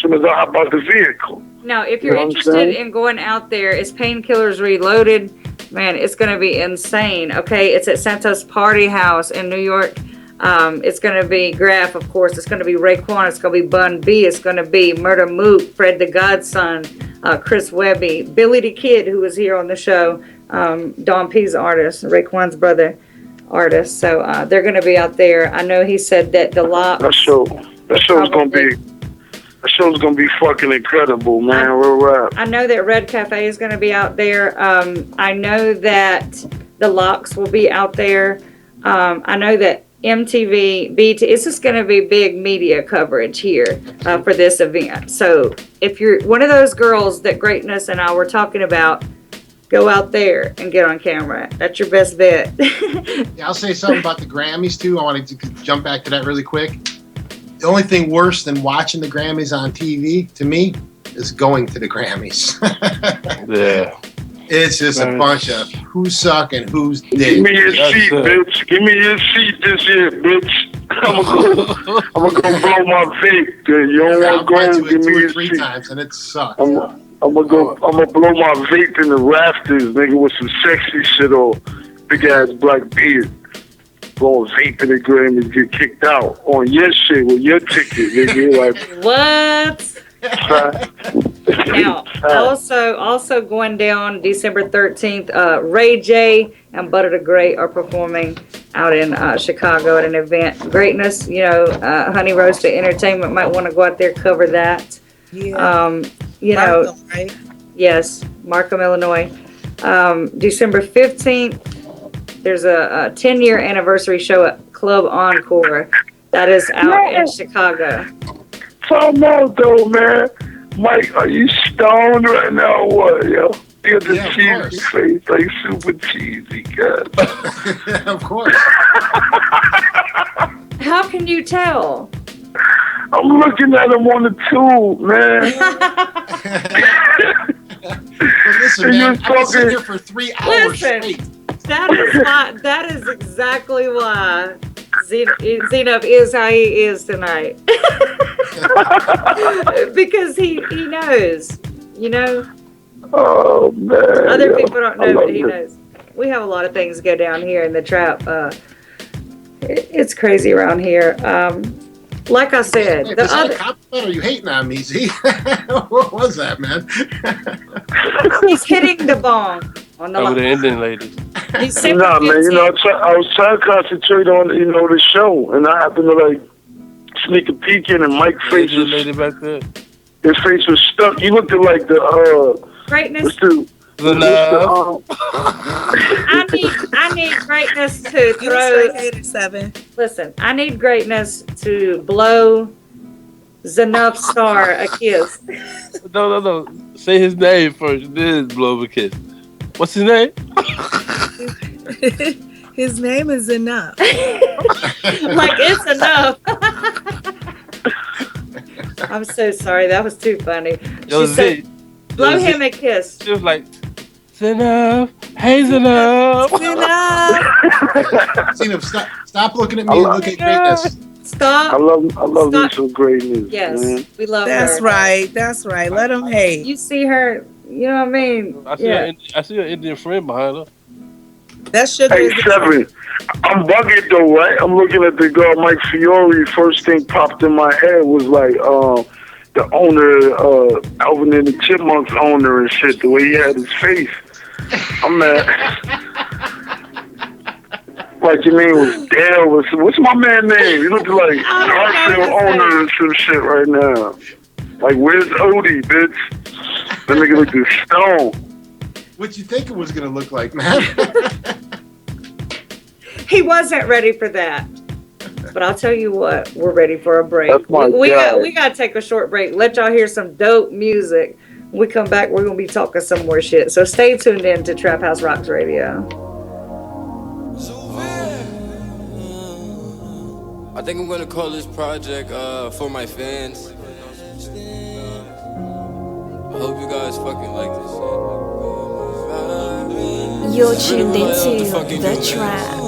soon as I hop out the vehicle. Now, if you're interested in going out there, it's Painkillers Reloaded. Man, it's going to be insane. Okay, it's at Santa's Party House in New York. It's going to be Graf, of course. It's going to be Raekwon. It's going to be Bun B. It's going to be Murder Mook, Fred the Godson, Chris Webby, Billy the Kid, who was here on the show, Don P's artist, Raekwon's brother artist. So they're going to be out there. I know he said that the lot. That show's going to be fucking incredible, man. Real rap. I know that Red Cafe is going to be out there. I know that the Locks will be out there. I know that MTV, BT, it's just going to be big media coverage here for this event. So if you're one of those girls that Greatness and I were talking about, go out there and get on camera. That's your best bet. Yeah, I'll say something about the Grammys too. I wanted to jump back to that really quick. The only thing worse than watching the Grammys on TV, to me, is going to the Grammys. Yeah. It's just a bunch of who's suck and who's dick. Give me your seat, bitch. Give me your seat this year, bitch. I'm gonna go blow my vape. You don't want to go? Give me your seat. Times and it sucks. I'm gonna blow my vape in the rafters, nigga, with some sexy shit on. Big ass black beard. Going vape in the Grammys, get kicked out on your shit with your ticket, nigga. Like what? Now, also going down December 13th, Ray J and Butter the Great are performing out in Chicago at an event. Greatness, Honey Roaster Entertainment might want to go out there, cover that. Yeah. Markham, right? Yes, Markham, Illinois. December 15th, there's a 10-year anniversary show at Club Encore that is out in Chicago. Time out though, man. Mike, are you stoned right now or what, yo? You got the cheesy face, like super cheesy, God. Of course. How can you tell? I'm looking at him on the tube, man. But listen, man, I've been sitting here for 3 hours straight. That is exactly why Zeno is how he is tonight. Because he knows, Oh, man. Other people don't know, but he knows. We have a lot of things go down here in the trap. It's crazy around here. Like I said, the other compliment, or you hating on me, Z? What was that, man? He's hitting the bong on the over the Indian ladies. Nah, man. I was trying to concentrate on the show, and I happened to sneak a peek in, and Mike's face was lady back there. His face was stuck. You looked at like the Greatness. I need Greatness to throw. Listen, I need Greatness to blow Nuff Starr a kiss. No. Say his name first, then blow a kiss. What's his name? His name is Enough. Like it's enough. I'm so sorry. That was too funny. She said, blow him a kiss. She was like, Enough. Hey, Enough. Stop looking at me and look at Greatness. Stop. I love me some Greatness. Yes, man. we love That's her. That's right. Let him hate. You see her, you know what I mean? I see an Indian friend behind her. That's Sugar. Hey, Seven. I'm bugging though, right? I'm looking at the girl, Mike Fiore. First thing popped in my head was like, the owner, Alvin and the Chipmunks owner and shit. The way he had his face. I'm mad. Like your name was Dale. What's my man name? He looked like Garfield owner and some shit right now. Like, where's Odie, bitch? That nigga looked like stone. What you think it was gonna look like, man? He wasn't ready for that. But I'll tell you what, we're ready for a break. That's my We guy. got to take a short break. Let y'all hear some dope music. When we come back, we're going to be talking some more shit. So stay tuned in to Trap House Rocks Radio. I think I'm going to call this project For My Fans. I hope you guys fucking like this shit. You're tuned into The Trap.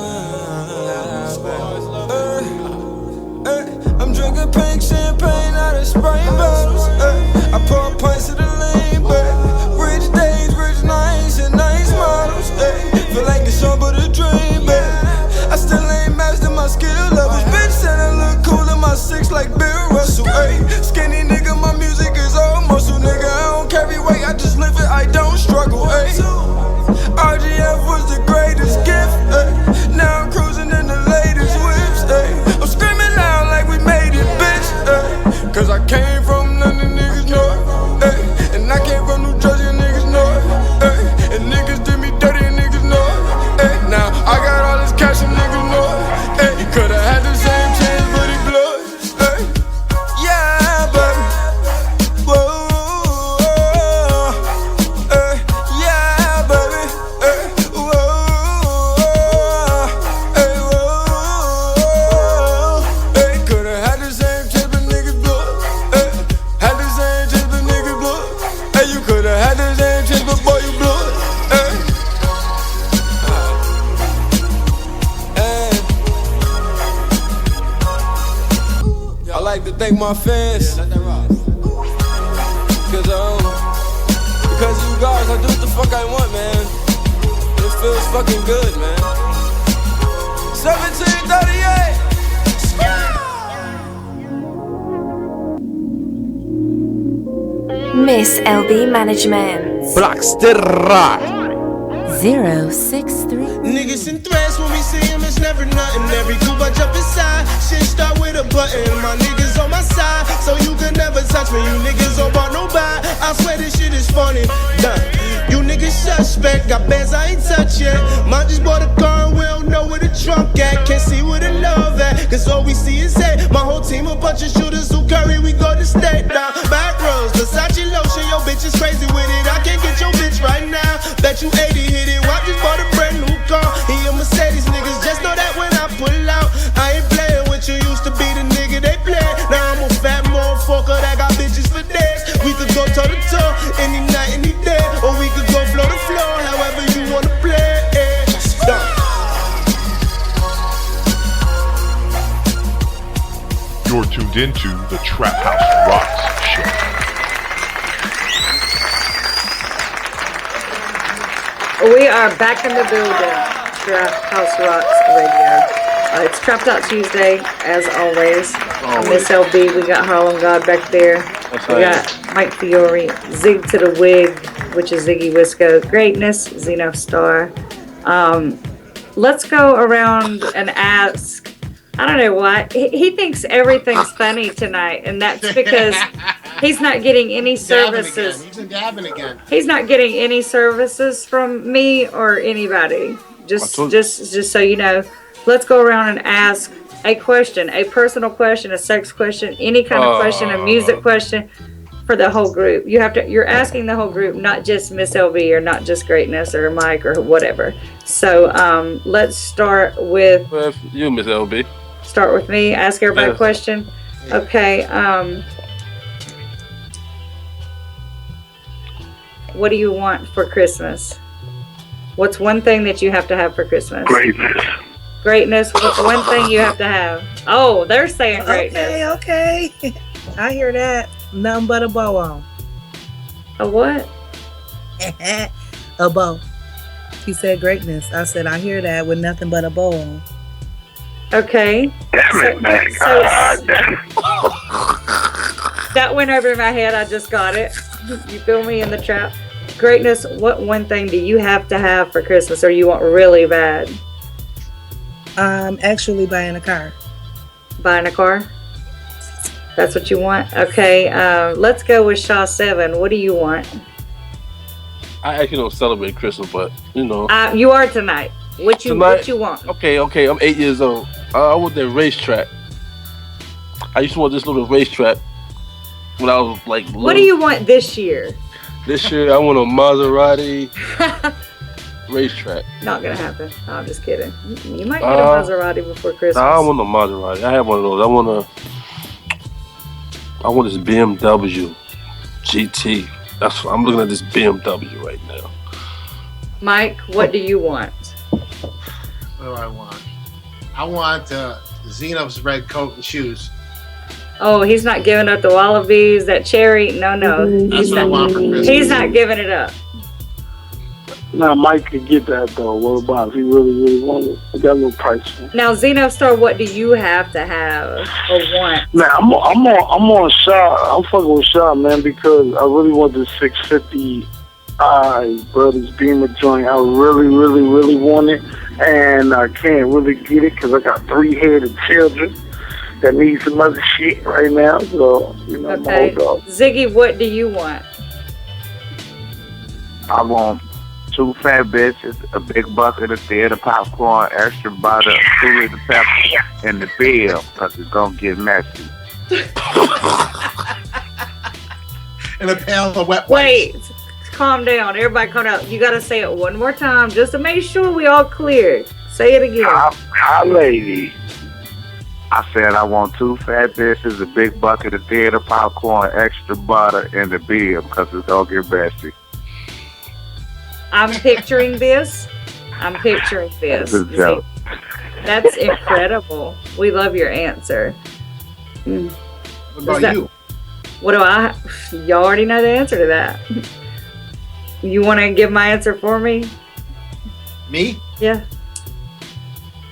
I'm drinking pink champagne out of Sprite bottles. I pour pints of the lane, but rich days, rich nights, and nice models. Feel like it's all but a dream, but I still ain't mastered my skill levels. hustle, ayy. Skinny nigga, my music is all muscle, nigga. I don't carry weight, I just live it, I don't struggle, ayy. RGF was the greatest gift, ayy. Now I'm cruising in the latest whips, ayy. I'm screaming loud like we made it, bitch, ayy. Cause I came from none of niggas know it, ayy. And I came from New Jersey and niggas know it, ayy. And niggas did me dirty and niggas know it, ayy. Now I got all this cash and niggas know it, ayy. Coulda had the same chance but he blew it, ayy. Yeah, baby. Whoa, ayy. Yeah, baby. Ayy. Whoa, ayy. Whoa, ayy. Coulda had the same chance but niggas blew it, ayy. Had the same chance but niggas blew it, ayy. You coulda had the same chance but boy you blew it, ayy. I like to thank my fans. Because of you guys, I do what the fuck I want, man. It feels fucking good, man. 1738. Miss LB Management. Blackster. 063. Niggas in threats when we see him, it's never nothing. Every group I jump inside, shit start with a button. My niggas on my side, so you can never touch me. You niggas don't want nobody, I swear this shit is funny. Nah. You niggas suspect, got bands I ain't touch yet. Mine just bought a car and we don't know where the trunk at. Can't see where the love at, cause all we see is hate. My whole team a bunch of shooters who curry, we go to state now. Back rows, Versace lotion, your bitch is crazy with it. I can't get your bitch right now, bet you 80 hit it. Well, I just bought a brand new car, he a Mercedes, niggas just know that when I pull out, I ain't playing with you, used to be the nigga they play. Now I'm a fat motherfucker that got bitches for days. We could go toe to toe, any night, any day, or we could go floor to floor, however you wanna play. You're tuned into the Trap House Rocks show. We are back in the building. Trap House Rocks Radio. It's Trapped Out Tuesday, as always. Miss LB, we got Harlem God back there. That's we got Mike Fiore, Zig to the Wig, which is Ziggy Wisco, Greatness, Nuff Starr. Let's go around and ask. I don't know why. He thinks everything's funny tonight, and that's because he's not getting any services. He's in dabbing again. He's not getting any services from me or anybody. Just so you know. Let's go around and ask a question, a personal question, a sex question, any kind of question, a music question for the whole group. You're asking the whole group, not just Miss LV or not just Greatness or Mike or whatever. So let's start with you, Miss LB. Start with me. Ask everybody a question. Okay. What do you want for Christmas? What's one thing that you have to have for Christmas? Greatness. Greatness. What's one thing you have to have? Oh, they're saying greatness. Okay. I hear that. Nothing but a bow on. A what? A bow. He said greatness. I said I hear that with nothing but a bow on. Okay. Damn it, man. That went over my head. I just got it. You feel me in the trap? Greatness, what one thing do you have to have for Christmas or you want really bad? Actually buying a car. Buying a car? That's what you want? Okay, let's go with Shaw 7. What do you want? I actually don't celebrate Christmas, but you know. You are tonight. What you want? Okay, I'm 8 years old. I want that racetrack. I used to want this little racetrack when I was like little. What do you want this year? This year I want a Maserati racetrack. Not gonna happen. No, I'm just kidding. You might get a Maserati before Christmas. Nah, I don't want a Maserati. I have one of those. I want this BMW GT. I'm looking at this BMW right now. Mike, what do you want? What do I want? I want Xenof's red coat and shoes. Oh, he's not giving up the Wallabies, that cherry. No. That's what I want for Christmas. He's not giving it up. Now Mike could get that though. What about if he really wanted it? I got a little price for him. Now, Zeno Star, what do you have to have or want? Man, I'm on shot. I'm fucking with shot, man, because I really want this 650i Brothers Beamer joint. I really want it, and I can't really get it because I got 3-headed children that need some other shit right now. So Okay, Ziggy, what do you want? I want 2 fat bitches, a big bucket of theater popcorn, extra butter, 2 liter pepper, and the bill, because it's going to get messy. And a pail of wet wipes. Wait, calm down. Everybody calm down. You got to say it one more time just to make sure we all clear. Say it again. Hi, lady. I said I want 2 fat bitches, a big bucket of theater popcorn, extra butter, and the bill, because it's going to get messy. I'm picturing this. That's a joke. That's incredible. We love your answer. What about you? What do I? Y'all already know the answer to that. You want to give my answer for me? Me? Yeah.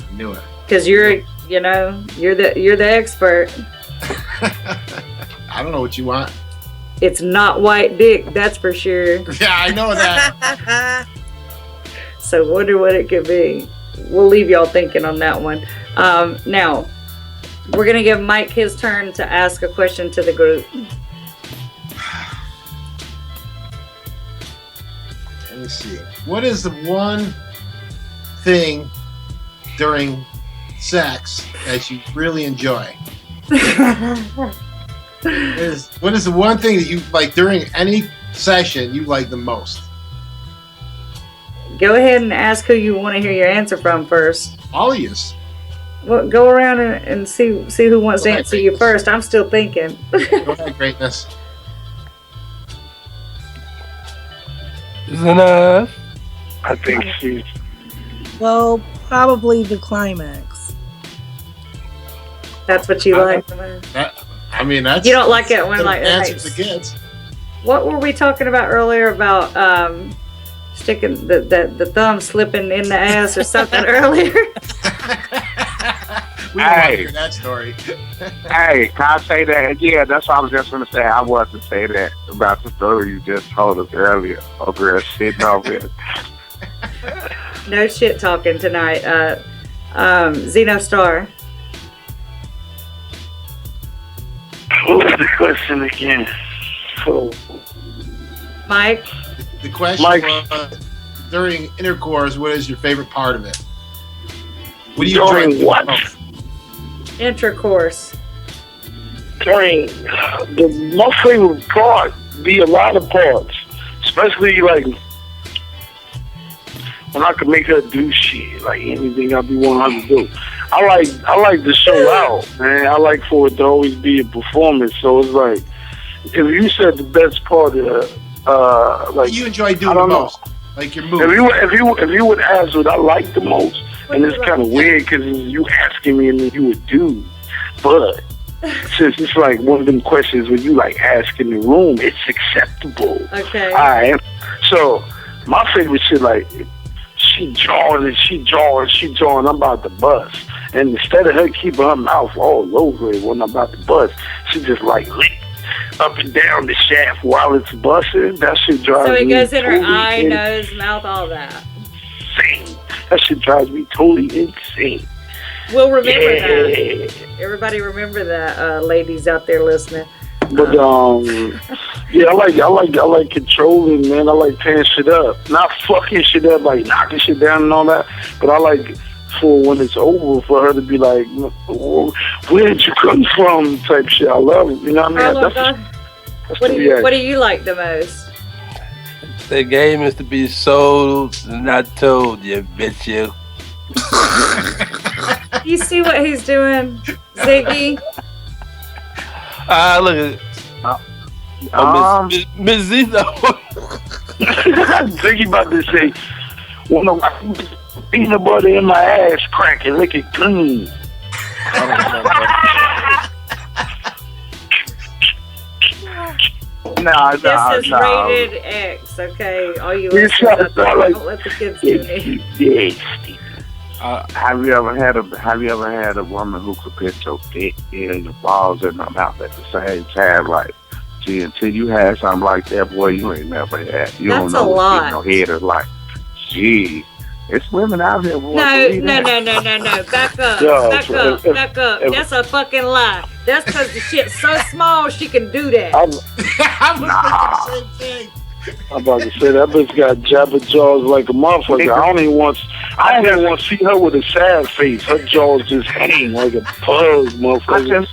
I knew it. Because you're the expert. I don't know what you want. It's not white dick, that's for sure. Yeah, I know that. So wonder what it could be. We'll leave y'all thinking on that one. Now, we're going to give Mike his turn to ask a question to the group. Let me see. What is the one thing during sex that you really enjoy? What is the one thing that you like during any session you like the most? Go ahead and ask who you want to hear your answer from first. All of you. Well, go around and see who wants to answer you first. I'm still thinking. Go ahead, greatness. Enough. I think she's. Well, probably the climax. That's what you like. That's you don't like it when like answers it gets. What were we talking about earlier about sticking the thumb slipping in the ass or something earlier? We don't want to hear that story. Hey, can I say that? Yeah, that's what I was just going to say. I was to say that about the story you just told us earlier. Over there sitting over it. No shit talking tonight. Zeno Star. What was the question again? So, Mike? The question was, during intercourse, what is your favorite part of it? What do you during what? Intercourse. During my favorite part be a lot of parts, especially like when I could make her do shit, like anything I be wanting her to do. I like to show out, man. I like for it to always be a performance. So it's like, if you said the best part of like you enjoy doing the most, like your movie. If you would ask what I like the most, and it's kind of weird because you asking me and then you would do, but since it's like one of them questions when you like ask in the room, it's acceptable. Okay. All right. So my favorite shit, like she jawing. I'm about to bust. And instead of her keeping her mouth all over it when I'm about to bust, she just like lick up and down the shaft while it's busting. That shit drives me. So it goes in her totally eye, nose, mouth, all that. insane. That shit drives me totally insane. We'll remember that. Everybody remember that, ladies out there listening. But yeah, I like controlling, man. I like tearing shit up, not fucking shit up, like knocking shit down and all that. But I like for when it's over, for her to be like, "Where'd you come from?" type shit. I love it. You know what I mean? What do you like the most? The game is to be sold, not told, you bitch you. You see what he's doing, Ziggy? Look at it. Miss Zeno. Ziggy about to say, "One of my peanut butter in my ass crack and lick it clean." This is rated X, okay? All you listeners out there, don't let the kids tune in. Have you ever had a woman who could put your dick in your balls in her mouth at the same time? Like, gee, until you had something like that, boy, you ain't never had. You That's don't know a lot. what's in your head is like, gee, it's women out here. Boy, No. Back up. Back up. That's a fucking lie. That's because the shit's so small she can do that. I was thinking the same thing. I'm about to say that bitch got jabber jaws like a motherfucker. I don't even want to see her with a sad face. Her jaws just hang like a pug, motherfucker.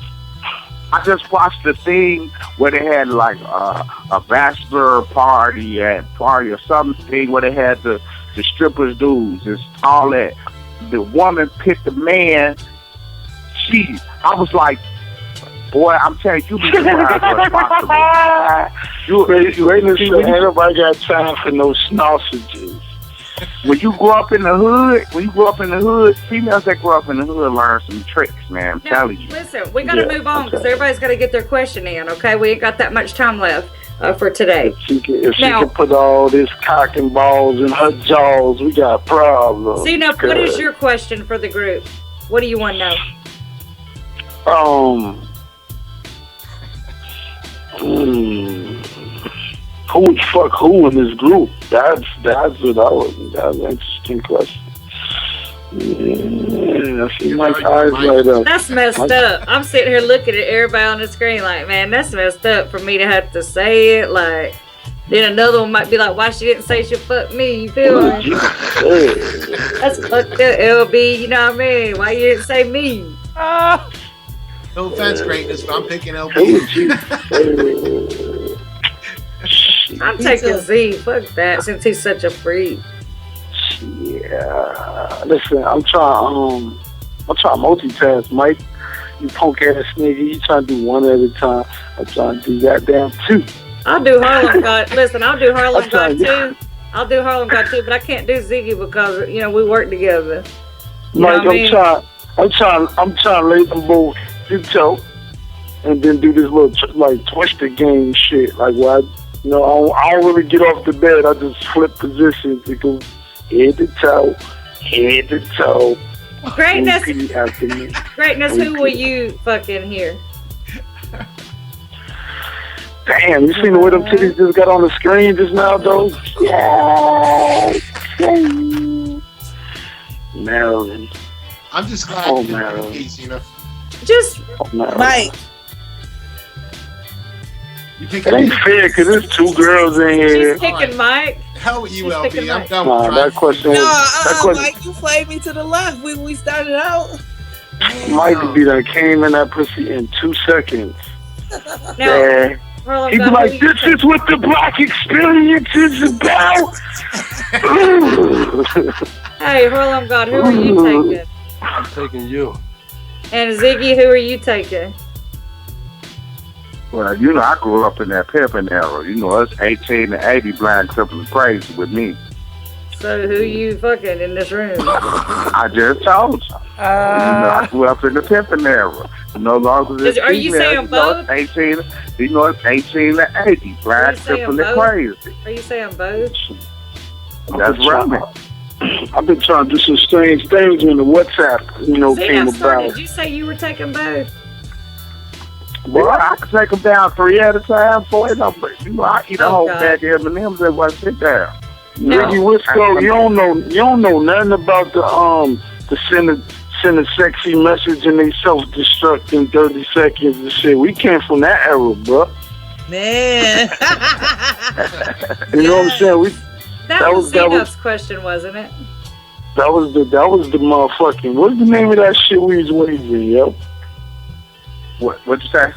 I just watched the thing where they had like a bachelor party or something where they had the strippers dudes and all that. The woman picked the man. I was like, boy, I'm telling you, you be surprised what's possible. Ain't nobody got time for no sausages. When you grow up in the hood, females that grow up in the hood learn some tricks, man. I'm telling you. Listen, we got to move on because everybody's got to get their question in, okay? We ain't got that much time left for today. If she can put all this cock and balls in her jaws, we got problems. See, now, what is your question for the group? What do you want to know? Who would fuck who in this group? That's an interesting question. Yeah, I see my eyes light up. That's messed up. I'm sitting here looking at everybody on the screen like, man, that's messed up for me to have to say it. Like, then another one might be like, why she didn't say she fucked me? You feel me? That's fucked up, LB. You know what I mean? Why you didn't say me? No offense, greatness, but I'm picking LB. I'm taking Z. Fuck that, since he's such a freak. Yeah. Listen, I'm trying to multitask, Mike. You punk ass nigga. You trying to do one at a time. I'm trying to do goddamn two. I'll do Harlem God. Listen, I'll do Harlem God too. I'll do Harlem God too, but I can't do Ziggy because we work together. Mike, I'm trying to lay them both in toe, and then do this little twister game shit. Like where I don't really get off the bed. I just flip positions. It goes head to toe. Greatness. Repeat after me. Greatness. Who will you fucking hear? Damn, you seen the way them titties just got on the screen just now, though? Yeah. Marilyn. I'm just glad Marilyn. Just Mike. It ain't fair because there's two girls in here. She's picking Mike. Hell with you, LB. I'm done with that question. Mike, you played me to the left when we started out. Mike could be that came in that pussy in 2 seconds. Now, he'd be like, this is what the black experience is about. Hey, Harlem God, who are you taking? I'm taking you. And Ziggy, who are you taking? Well, I grew up in that pimping era. It's 18 to 80 blind crippling crazy with me. So who you fucking in this room? I just told you. I grew up in the pimping era. No longer than Are you saying both? It's 18 to 80 blind crippling crazy. Are you saying both? That's right. I've been trying to do some strange things when the WhatsApp, came about. Did you say you were taking both? Well, I can take them down 3 at a time, 4 at a time. I eat a whole bag of M&M's and one sit down. Ziggy Wisco, you don't know nothing about the send a sexy message and they self-destruct in 30 seconds and shit. We came from that era, bro. Man. You know what I'm saying? That was Zeno's question, wasn't it? That was the motherfucking. What's the name of that shit we was waving, yo? What'd you say?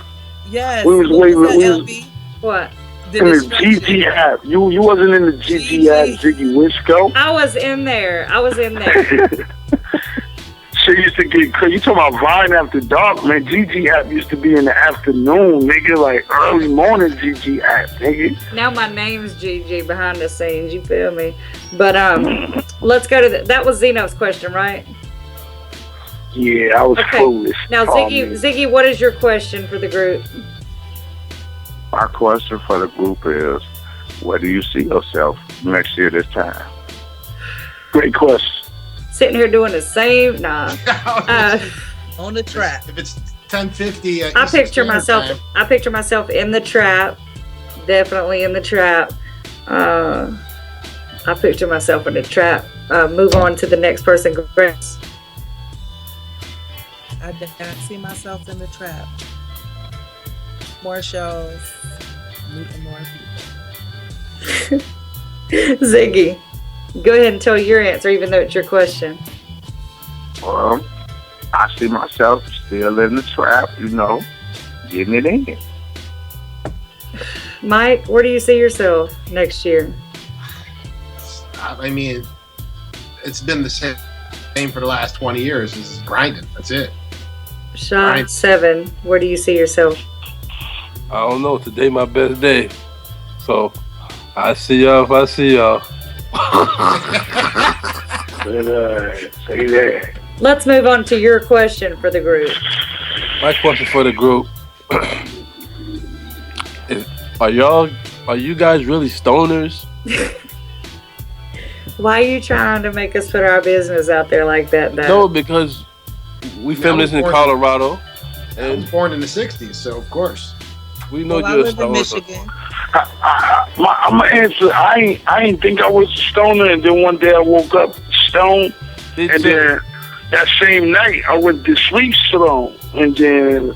Yes. We was waving. What? In the GG app. You wasn't in the GG app, Ziggy Wisco. I was in there. Shit used to get crazy. You talking about Vine after dark, man. GG app used to be in the afternoon, nigga. Like early morning GG app, nigga. Now my name's GG behind the scenes, you feel me? But let's go to that was Zeno's question, right? Yeah, I was foolish. Now Ziggy, what is your question for the group? My question for the group is, where do you see yourself next year this time? Great question. Sitting here doing the same. Nah. On the trap. If it's 10:50, I picture myself. I picture myself in the trap. Definitely in the trap. I picture myself in the trap. Move on to the next person. Grace. I did not see myself in the trap. More shows, meeting more people. Ziggy, go ahead and tell your answer, even though it's your question. Well, I see myself still in the trap, getting it in. Mike, where do you see yourself next year? I mean, it's been the same for the last 20 years. It's grinding. That's it. Shot 7, where do you see yourself? I don't know. Today my best day. So I see y'all if I see y'all. Say that. Let's move on to your question for the group. My question for the group is, are you guys really stoners? Why are you trying to make us put our business out there like that, though? No, because we filmed this in Colorado. I was born in the 60s, so of course. We know I you're a live in stoner. Michigan. I'm gonna answer. I ain't think I was a stoner, and then one day I woke up stoned, and then that same night I went to sleep stoned, and then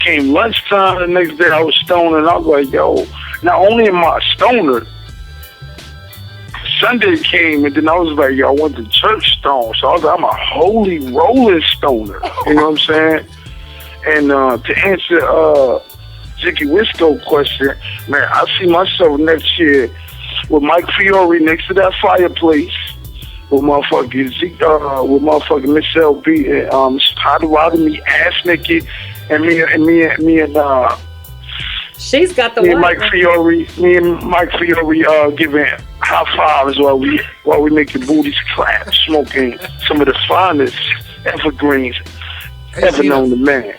came lunchtime the next day I was stoned, and I was like, yo, not only am I a stoner, Sunday came, and then I was like, yo, I went to church stoned, so I was like, I'm a holy rolling stoner, you know what I'm saying? And to answer Ziggy Wisco question, man, I see myself next year with Mike Fiore next to that fireplace with motherfucking Miss LB and Potawatomi ass naked, and me and she's got the me and Mike Fiore giving high fives while we making booties clap, smoking some of the finest evergreens ever known to man.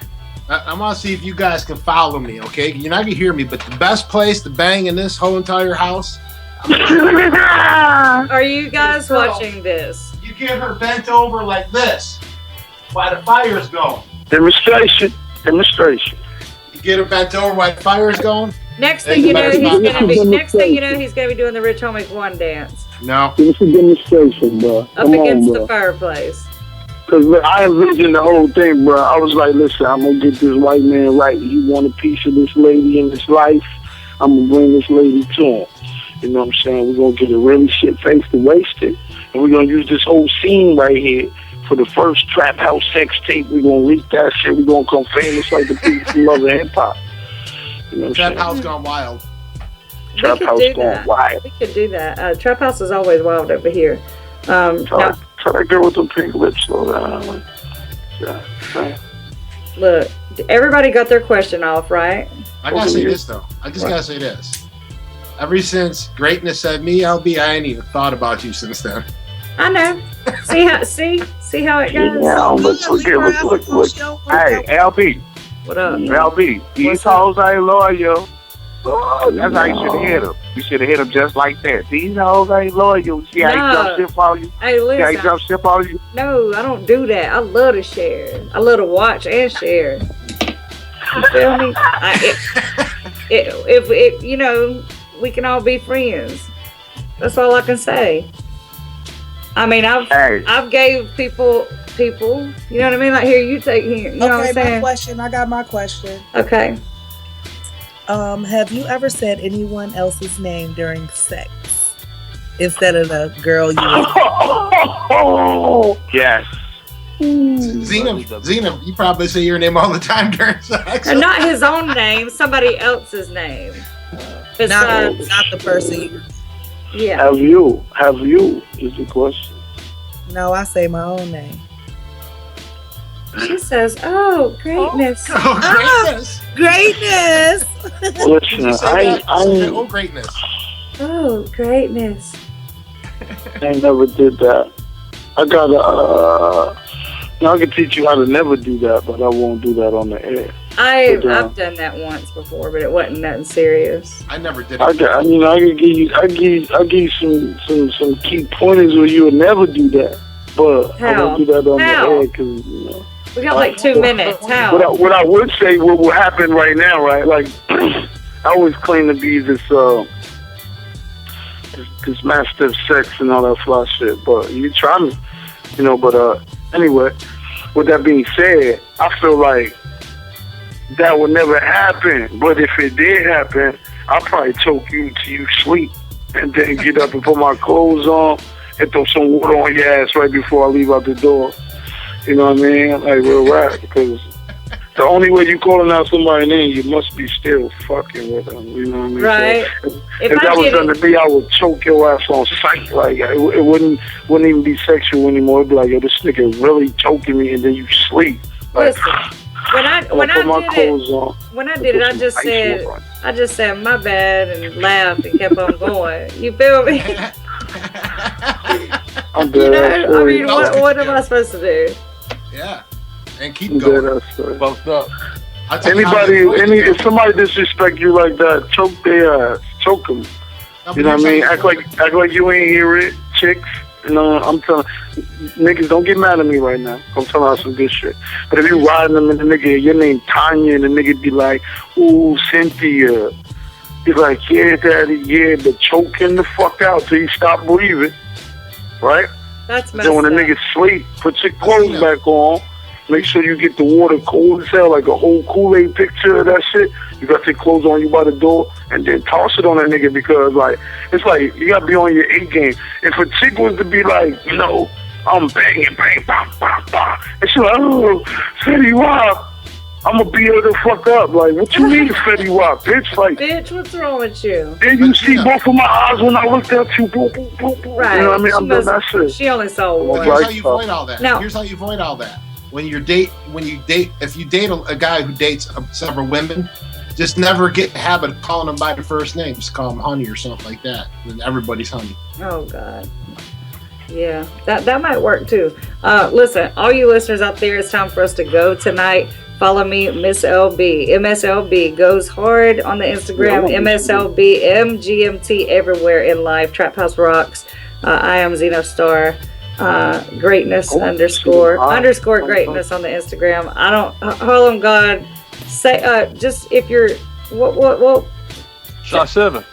I'm gonna see if you guys can follow me, okay? You're not gonna hear me, but the best place to bang in this whole entire house. Are you guys watching this? You get her bent over like this while the fire's going. Demonstration. You get her bent over while the fire's going. Next thing you know, he's gonna be doing the Rich Homie 1 dance. No. It's a demonstration, bro. Up against the fireplace. Because I envisioned the whole thing, bro. I was like, listen, I'm going to get this white man right. He want a piece of this lady in his life. I'm going to bring this lady to him. You know what I'm saying? We're going to get a really shit-faced and wasted. And we're going to use this whole scene right here for the first Trap House sex tape. We're going to leak that shit. We're going to come famous like the people who love hip-hop. You know what I'm saying? Trap House gone wild. Trap House gone wild. We could do that. Trap House is always wild over here. Try that girl with them pink lips, slow down. Yeah. Look, everybody got their question off, right? I gotta say this though. I just gotta say this. Ever since Greatness said me, LB, I ain't even thought about you since then. I know. See how it goes. Yeah, look. Hey, LB. What up? LB, these hoes ain't loyal. Oh, that's how you should have hit him. You should have hit him just like that. These hoes ain't loyal. See how he jump ship on you? Hey, listen. See how he jump ship on you? No, I don't do that. I love to share. I love to watch and share. You feel me? If we can all be friends. That's all I can say. I mean, I've gave people, you know what I mean? Like, here, you take here. You know what I'm saying? My question. I got my question. Okay. Have you ever said anyone else's name during sex instead of the girl you were? Yes. Zena, you probably say your name all the time during sex. And not his own name, somebody else's name. Besides, not the person. Yeah. Have you is the question. No, I say my own name. She says, "Oh, greatness! Greatness! Greatness!" Listen, I oh, greatness! Oh, greatness! I never did that. I gotta. I can teach you how to never do that, but I won't do that on the air. I've done that once before, but it wasn't nothing serious. I never did. I can give you some key pointers where you would never do that, but I How? won't do that on the How? air because We got like 2 minutes. How? What I would say, what will happen right now, right? Like I always claim to be this master of sex and all that fly shit, but you try me, But anyway, with that being said, I feel like that would never happen. But if it did happen, I'll probably choke you till you sleep, and then get up and put my clothes on and throw some water on your ass right before I leave out the door. You know what I mean? Like real rap, because the only way you calling out somebody's name, you must be still fucking with them. You know what I mean? Right. So if that was done to me, I would choke your ass on sight. Like it wouldn't even be sexual anymore. It'd be like, yo, this nigga really choking me, and then you sleep. Like, Listen, when I did it, I just said my bad and laughed and kept on going. You feel me? I'm dead. I mean, what am I supposed to do? Yeah, and keep going. Fucked up. If somebody disrespect you like that, choke their ass, choke them. You know what I mean? Act like you ain't hear it, chicks. I'm telling niggas, don't get mad at me right now. I'm telling you some good shit. But if you riding them and the nigga, your name Tanya, and the nigga be like, ooh, Cynthia. Be like, yeah, daddy, yeah, but choke him the fuck out till you stop breathing. Right? That's messed Then when the up. nigga sleep, put your clothes back on. Make sure you get the water cold as hell, like a whole Kool-Aid picture of that shit. You got your clothes on you by the door, and then toss it on that nigga because, it's like you gotta be on your A game. If a chick was to be like, I'm banging, bang, bang, bang, bang, and she like, oh, Fetty Wap, I'm gonna beat her the fuck up. Like, what you mean, Fetty Wap, bitch? Like, bitch, what's wrong with you? Then you see both of my eyes when I looked at you. Boom, boom, boom, boom. Right. You know what I mean? I'm doing that shit. She only saw one. Here's how you avoid all that. No. Here's how you avoid all that. If you date a guy who dates several women, just never get the habit of calling them by their first name. Just call them honey or something like that. Then everybody's honey. Oh God. Yeah, that might work too. Listen, all you listeners out there, it's time for us to go tonight. Follow me, Miss LB. MSLB goes hard on the Instagram. MSLB, MGMT everywhere in life. Trap House Rocks. I am Nuff Starr. Greatness underscore greatness on the Instagram. I don't, Harlem God, say, just if you're, what? Shot 7.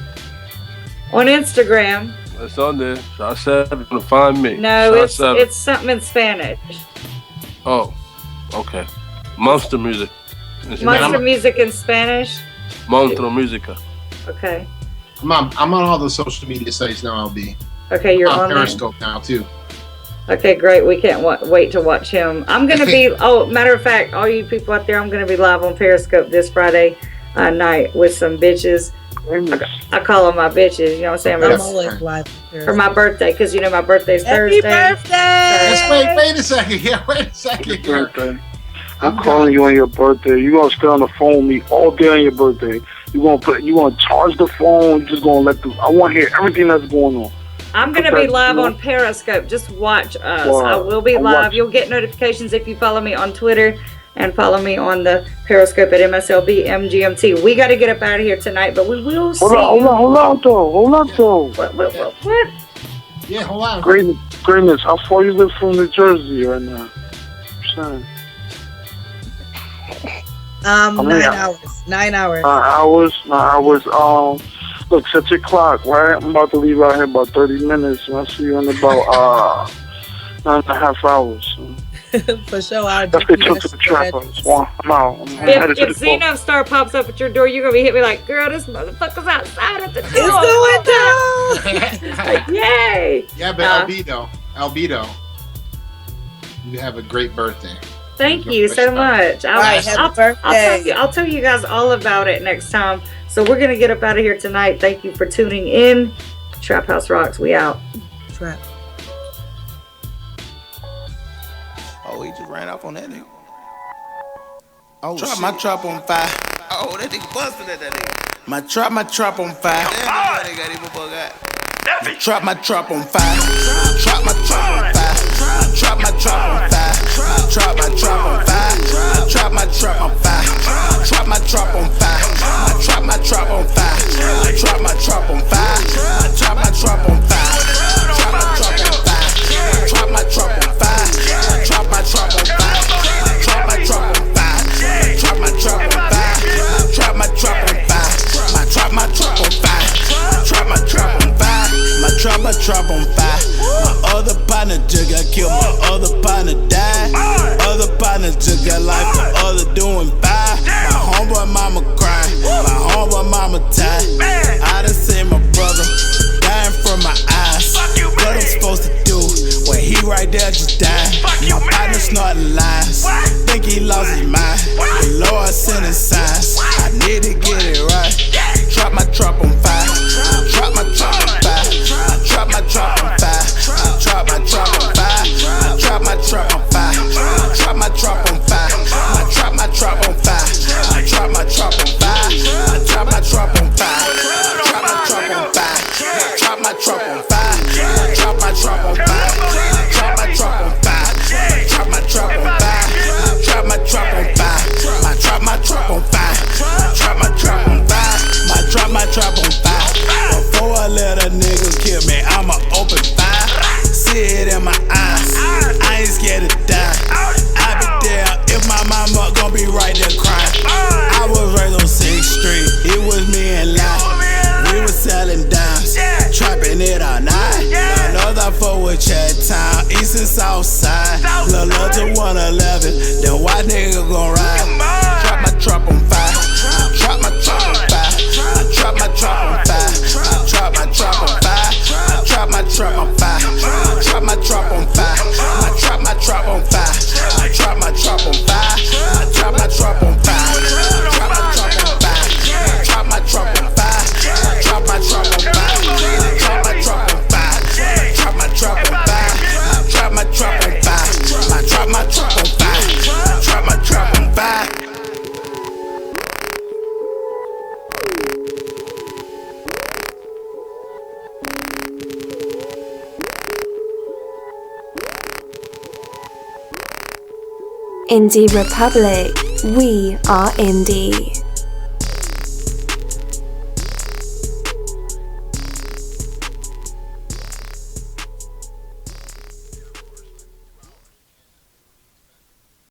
On Instagram. It's on there. Shot 7 to find me. No, Shot it's something in Spanish. Oh, okay. Monster music. Monster music in Spanish. Monster Musica. Okay. I'm on all the social media sites now. LB. Okay, you're on Periscope now too. Okay, great. We can't wait to watch him. I'm going to be, matter of fact, all you people out there, I'm going to be live on Periscope this Friday night with some bitches. I call them my bitches, you know what I'm saying? I'm always live for my birthday, because you know my birthday's Thursday. Happy birthday! Wait a second here. Wait a second here. I'm calling you on your birthday. You're gonna stay on the phone with me all day on your birthday. You're gonna charge the phone. You're just gonna I want to hear everything that's going on. I'm going to be live on Periscope. Just watch us. Wow. I will be live. You'll get notifications if you follow me on Twitter and follow me on the Periscope at MSLB MGMT. We got to get up out of here tonight, but we will see. Hold on, though. What? Yeah, hold on. Greatness, how far you live from New Jersey right now? I'm saying. 9 hours. 9 hours. 9 hours. Look, set your clock, right? I'm about to leave out here about 30 minutes, and I'll see you in about 9.5 hours. For sure. Let's get you to the trap house. I'm out. I'm headed to the If Nuff Starr pops up at your door, you're going to be hitting me like, girl, this motherfucker's outside at the door. It's going down. Like, yay. Yeah, but Albedo, you have a great birthday. Thank you so much. I'll tell you guys all about it next time. So we're going to get up out of here tonight. Thank you for tuning in. Trap House Rocks. We out. Trap. Oh, he just ran off on that nigga. Oh, drop my trap on fire. Oh, that nigga busted at that nigga. My trap on fire. Trap my trap on fire. Trap my trap on fire. trap on fire. My trap on fire. My trap on fire. My trap on fire. My trap on fire. My trap on fire. My trap on fire. My trap on fire. My trap on fire. My trap on fire. My trap on fire. My trap on fire. My trap on fire. My trap on fire. My trap on fire. My trap on fire. My other partner just got killed. My other partner died. Other partner just got life. The other doing fine. My homeboy mama crying. My homeboy mama tired. I done seen my brother dying from my eyes. What I'm supposed to do when he right there just dying? My partner snorting lies. Think he lost his mind. The Lord sending signs. I need to get it right. Drop my trap on fire. Drop my trap on fire. Drop my trap on fire. Drop my trap on fire. Drop my trap on fire. Drop my trap on fire. Drop my trap on fire. Drop my trap on fire. Drop my trap on fire. Drop my trap on fire. Drop my trap on fire. Drop my trap on fire. Drop my trap on fire. Drop my trap on fire. Drop my trap on fire. Drop my trap on fire. Drop my trap on fire. Drop my trap on fire. Before I let a nigga kill me, I'ma open fire. See it in my eyes. I ain't scared to die. I be there if my mama gon' be right there crying. I was raised on 6th Street. It was me and Life. We was selling dimes, trapping it all night. Another four with Chat Town, East and South Side. Lil' love to 111, then white nigga gon' ride. Drop my trap on fire. Drop my trap on fire. Drop my trap on fire. Drop my trap on fire. Drop my trap on fire. Drop my trap on fire. Drop my trap on fire. Drop my trap on fire. Drop my trap on fire. Drop my trap on fire. Drop my trap on fire. Drop my trap on fire. Drop my trap on fire. Drop my trap on fire. Drop my trap on fire. Drop my trap on fire. Drop my trap on fire. Indie Republic, we are indie.